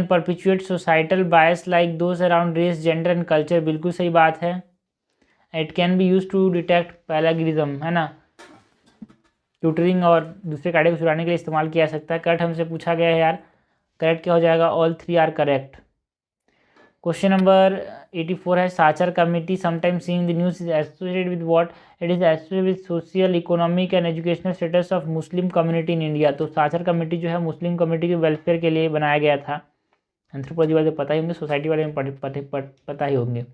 perpetuate societal bias like those around race, gender and culture। बिल्कुल सही बात है। It can be use to detect plagiarism, है ना, ट्यूटरिंग और दूसरे कार्य को चुराने के लिए इस्तेमाल किया जा सकता है। करेक्ट हमसे पूछा गया है यार, करेक्ट क्या हो जाएगा, all 3 are correct. Question number 84 है, Sachar committee sometime seeing the news is associated with what. It is associated with social, economic and educational status of Muslim community in India. तो साचर कमेटी जो है मुस्लिम कम्युनिटी के वेलफेयर के लिए बनाया गया था। एंथ्रोपोलॉजी वाले पता ही होंगे, सोसाइटी वाले में पता ही होंगे।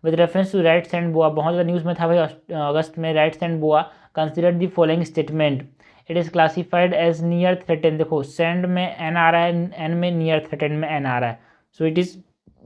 With reference to red sand boa, बहुत ज़्यादा न्यूज़ में था भाई अगस्त में, red sand boa. Consider the following statement. It is classified as near threaten. देखो सेंड में एन आ रहा है, एन में नियर थ्रेटेन में एन आ रहा है, so it is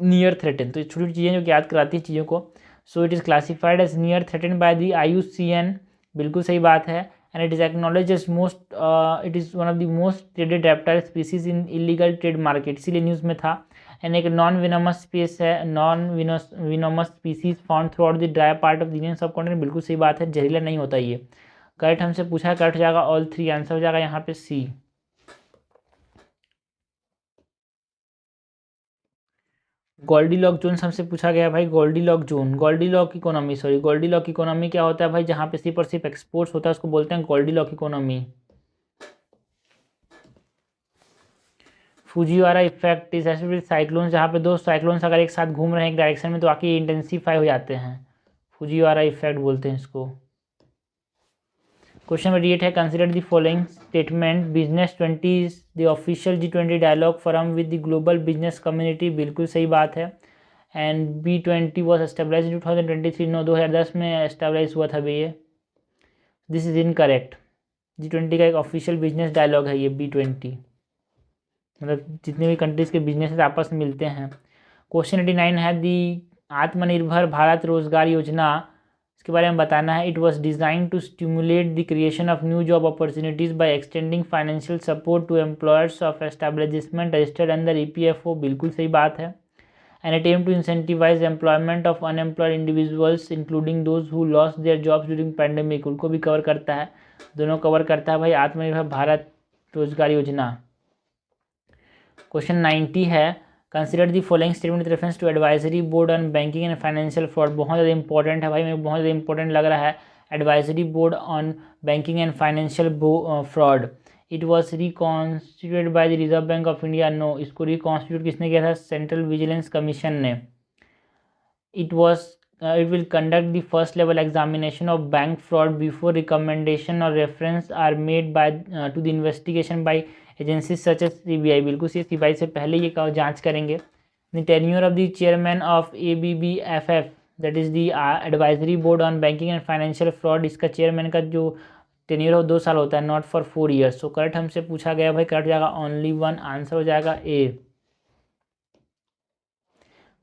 near threaten. तो ये छोटी छोटी चीज़ें जो याद कराती है चीज़ों को। So it is classified as near threaten by the IUCN। बिल्कुल सही बात है। And it is acknowledge as it is one of the most traded reptile species in illegal trade market, इसीलिए न्यूज़ में था। एंड एक नॉन विनोमस स्पेस है, non venomous species found throughout the dry part of the Indian subcontinent. बिल्कुल सही बात है, जहरीला नहीं होता ये। करेक्ट हमसे पूछा है, करेक्ट हो जाएगा ऑल 3, आंसर हो जाएगा यहाँ पे सी। गोल्डीलॉक जोन हमसे पूछा गया भाई, Goldilock zone, Goldilock economy, sorry Goldilock economy क्या होता है भाई, जहाँ पे सिर्फ और सिर्फ एक्सपोर्ट्स होता है उसको बोलते हैं Goldilock economy. Fujiwara effect is associated with cyclone, जहाँ पे 2 साइक्लोन्स अगर एक साथ घूम रहे हैं एक डायरेक्शन में तो आके इंटेंसीफाई हो जाते हैं, फुजीवारा इफेक्ट बोलते हैं इसको। क्वेश्चन नंबर 8 है, consider the following statement. Business 20 is the official G20 dialogue forum with the global business community. बिल्कुल सही बात है। एंड B20 वॉज एस्टेब्लाइज 2023, 2010 में एस्टेब्लाइज हुआ था भैया ये। This is incorrect. G20 का एक ऑफिशियल बिजनेस डायलॉग है ये B20, मतलब जितने भी कंट्रीज़ के बिजनेस आपस में मिलते हैं। क्वेश्चन 89 है, दी आत्मनिर्भर भारत रोजगार योजना, इसके बारे में बताना है। It was design to stimulate the creation of new job opportunities by extending financial support to employers of establishment registered under EPFO। बिल्कुल सही बात है। An attempt to incentivise employment of unemployed individuals including those who lost their jobs during pandemic, उनको भी कवर करता है, दोनों कवर करता है भाई आत्मनिर्भर भारत रोजगार योजना। क्वेश्चन 90 है, consider the following statement with reference to advisory board on banking and financial fraud. बहुत ज़्यादा इंपॉर्टेंट है भाई, मेरे को बहुत ज़्यादा इंपॉर्टेंट लग रहा है। Advisory board on banking and financial fraud, it was reconstituted by the reserve bank of India. No, इसको रिकॉन्स्टिट्यूट किसने किया था, सेंट्रल विजिलेंस कमीशन ने। It will conduct the first level examination of bank fraud before recommendation और reference are made by to the investigation by agency such as CBI। बिल्कुल सी CBI से पहले ये जांच करेंगे। The tenure of the chairman of ABBFF that is the advisory board on banking and financial fraud. इसका चेयरमैन का जो टेन्योर हो 2 साल होता है, not for 4 years. So correct हमसे पूछा गया भाई, करेक्ट हो जाएगा ओनली वन, आंसर हो जाएगा ए।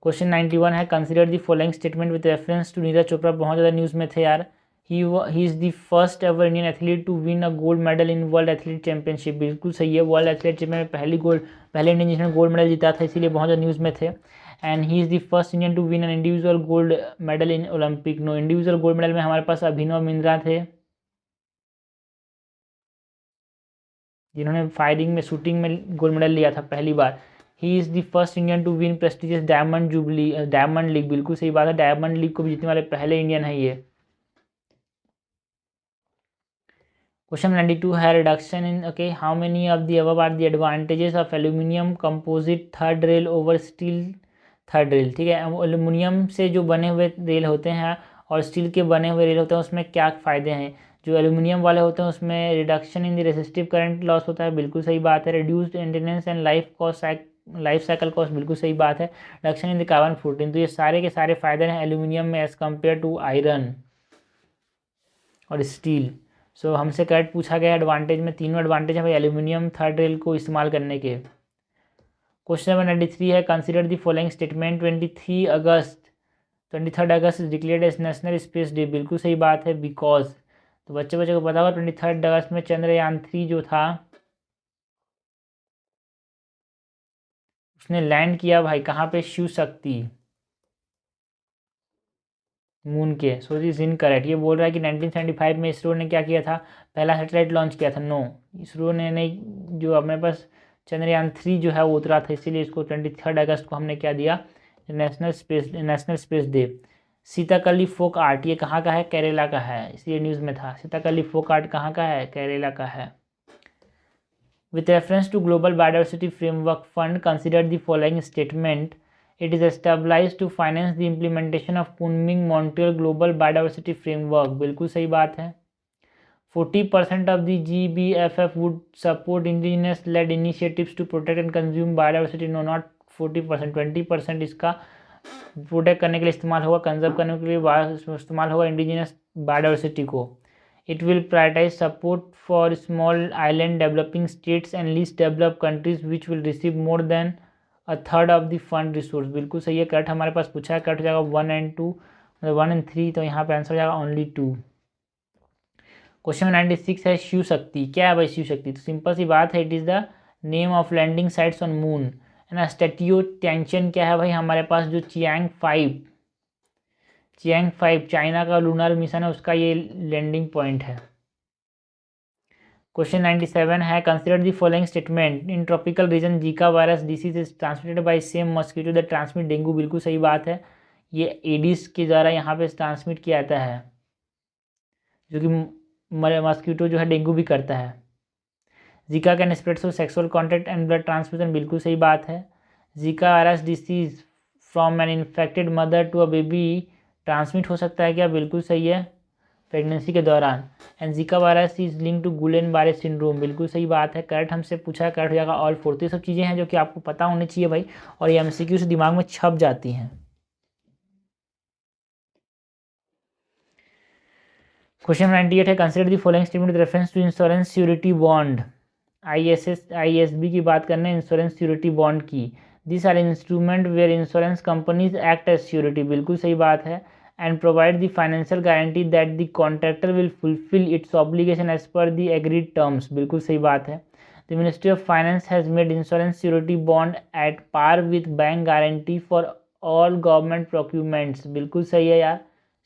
क्वेश्चन 91 है, consider the following statement with reference to Neeraj Chopra. बहुत ज़्यादा न्यूज़ में थे यार। He is the first ever Indian athlete to win a gold medal in world athlete championship. बिल्कुल सही है, वर्ल्ड एथलीट चैंपियनशिप में पहले इंडियन जिसने गोल्ड मेडल जीता था, इसीलिए बहुत ज़्यादा न्यूज़ में थे। And he is the first Indian to win an individual gold medal in Olympic. No, individual gold medal में हमारे पास अभिनव बिंद्रा थे, जिन्होंने फायरिंग में, शूटिंग में गोल्ड मेडल लिया था पहली बार। He is the first Indian to win prestigious diamond league. बिल्कुल सही बात है, डायमंड लीग को भी जीतने वाले पहले इंडियन है ये। क्वेश्चन 92 है, reduction in, okay, how many of the above are the advantages of aluminium composite third rail over steel third rail. ठीक है, एल्यूमिनियम से जो बने हुए रेल होते हैं और स्टील के बने हुए रेल होते हैं, उसमें क्या फ़ायदे हैं। जो एल्यूमिनियम वाले होते हैं उसमें reduction in the resistive current loss होता है, बिल्कुल सही बात है। Reduced maintenance and life cycle cost, बिल्कुल सही बात है। Reduction in the carbon footprint, तो ये सारे के सारे फायदे हैं एल्यूमिनियम में एज़ कम्पेयर टू आयरन और स्टील। सो हमसे करेक्ट पूछा गया एडवांटेज में, तीनों एडवांटेज है भाई एल्यूमिनियम थर्ड रेल को इस्तेमाल करने के। क्वेश्चन नंबर 93 है, consider the following statement. 23 August is declared as national space day. बिल्कुल सही बात है, बिकॉज, तो बच्चे को पता होगा 23 अगस्त में चंद्रयान 3 जो था उसने लैंड किया भाई कहाँ पे, शिव शक्ति मून के। So this incorrect. ये बोल रहा है कि 1975 में इसरो ने क्या किया था, पहला सैटेलाइट लॉन्च किया था। नो, इसरो ने नहीं, जो हमारे पास चंद्रयान 3 जो है वो उतरा था, इसीलिए इसको 23 अगस्त को हमने क्या दिया, national space day. Seethakali folk art, ये कहाँ का है, केरला का है, इसलिए न्यूज़ में था। सीताकली फोक आर्ट कहाँ का है, केरला का है। With reference to global biodiversity framework fund, consider the following statement. It is established to finance the implementation of Kunming-Montreal Global Biodiversity Framework। बिल्कुल सही बात है। 40% of the GBFF would support indigenous-led initiatives to protect and consume biodiversity। No, not 40%, 20% इसका प्रोटेक्ट करने के लिए इस्तेमाल होगा, कंजर्व करने के लिए इस्तेमाल होगा इंडिजिनस बायोडाइवर्सिटी को। It will prioritize support for small island developing states and least developed countries which will receive more than a third of the fund resource। बिल्कुल सही है, करेक्ट हमारे पास पूछा है, करेक्ट हो जाएगा 1 and 2, मतलब 1 and 3, तो यहाँ पे आंसर हो जाएगा ओनली 2। क्वेश्चन 96 है, शिव शक्ति क्या है भाई शिव शक्ति, तो सिंपल सी बात है, it is the name of landing sites on moon है ना। स्टैट्यू टेंशन क्या है भाई, हमारे पास जो चियांग 5 चाइना का लूनर मिशन है, उसका ये लैंडिंग पॉइंट है। क्वेश्चन 97 है, consider the following statement. In tropical region Zika virus disease is transmitted by same mosquito that transmit dengue. बिल्कुल सही बात है, ये एडिस के द्वारा यहाँ पे ट्रांसमिट किया जाता है, जो कि मस्कीटो जो है डेंगू भी करता है। Zika can spread through sexual contact and blood transfusion. बिल्कुल सही बात है। Zika virus disease from an infected mother to a baby transmit हो सकता है क्या, बिल्कुल सही है, प्रेगनेंसी के दौरान। And Zika virus is link to Guillain Barre syndrome. बिल्कुल सही बात है, करेक्ट हमसे पूछा है, करेक्ट हो जाएगा ऑल 4। तो ये सब चीज़ें हैं जो कि आपको पता होनी चाहिए भाई, और ये एमसीक्यू से दिमाग में छप जाती हैं। क्वेश्चन 98 है, consider the following statement with reference to insurance surety bond. ISB की बात करने इंश्योरेंस श्योरिटी बॉन्ड की। This are instrument where insurance companies act as surety. बिल्कुल सही बात है। And provide the financial guarantee that the contractor will fulfil its obligation as per the agreed terms. बिल्कुल सही बात है। The ministry of finance has made insurance surety bond at par with bank guarantee for all government procurements. बिल्कुल सही है यार।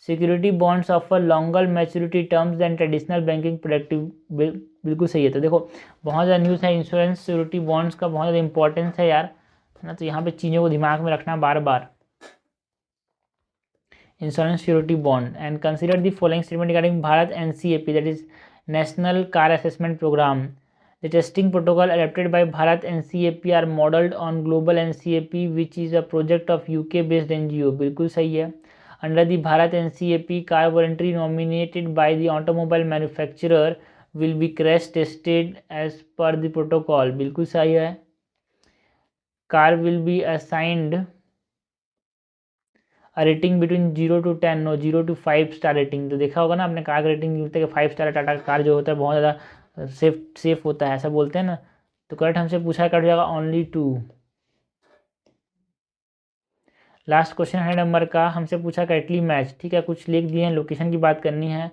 Security bonds offer longer maturity terms than traditional banking productive. बिल्कुल सही है। तो देखो बहुत ज़्यादा न्यूज़ है, इंश्योरेंस सिक्योरिटी बॉन्ड्स का बहुत ज़्यादा इंपॉर्टेंस है यार, है ना। तो यहाँ पे चीज़ों को दिमाग में रखना बार बार। Insurance security bond. And consider the following statement regarding Bharat NCAP, that is national car assessment programme. The testing protocol adopted by Bharat NCAP are modeled on global NCAP, which is a project of UK-based NGO। बिल्कुल सही है। Under the Bharat NCAP, car warranty nominated by the automobile manufacturer will be crash tested as per the protocol। बिल्कुल सही है। Car will be assigned rating between 0 to 10, no 0 to 5 star rating. तो देखा होगा ना आपने, कार की रेटिंग मिलती है कि 5 स्टार। टाटा का कार जो होता है बहुत ज़्यादा सेफ होता है, ऐसा बोलते हैं ना। तो करेक्ट हमसे पूछा है, कट हो जाएगा ओनली 2। लास्ट क्वेश्चन है नंबर का, हमसे पूछा करेक्टली मैच। ठीक है, कुछ लिख दिए हैं, लोकेशन की बात करनी है।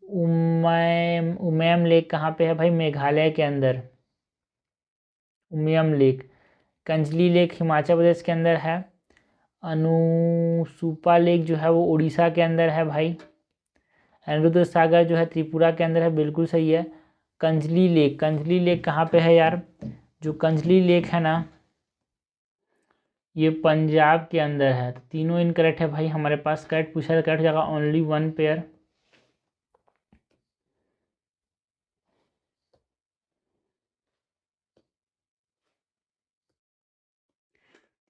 उमैम लेक कहाँ पे है भाई? मेघालय के अंदर उमियम लेक। कंजली लेक हिमाचल प्रदेश के अंदर है। अनुसूपा लेक जो है वो उड़ीसा के अंदर है भाई। अनिरुद्ध सागर जो है त्रिपुरा के अंदर है, बिल्कुल सही है। कंजली लेक कहाँ पे है यार? जो कंजली लेक है ना, ये पंजाब के अंदर है। तो तीनों इनकरेक्ट है भाई हमारे पास। करेक्ट पूछा है, करेक्ट हो जाएगा ओनली 1 पेयर।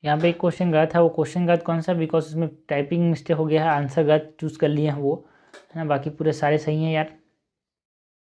यहाँ पे एक क्वेश्चन गलत है, वो क्वेश्चन गलत कौन सा? बिकॉज उसमें टाइपिंग मिस्टेक हो गया है, आंसर गलत चूज़ कर लिए हैं वो, है ना। बाकी पूरे सारे सही हैं यार।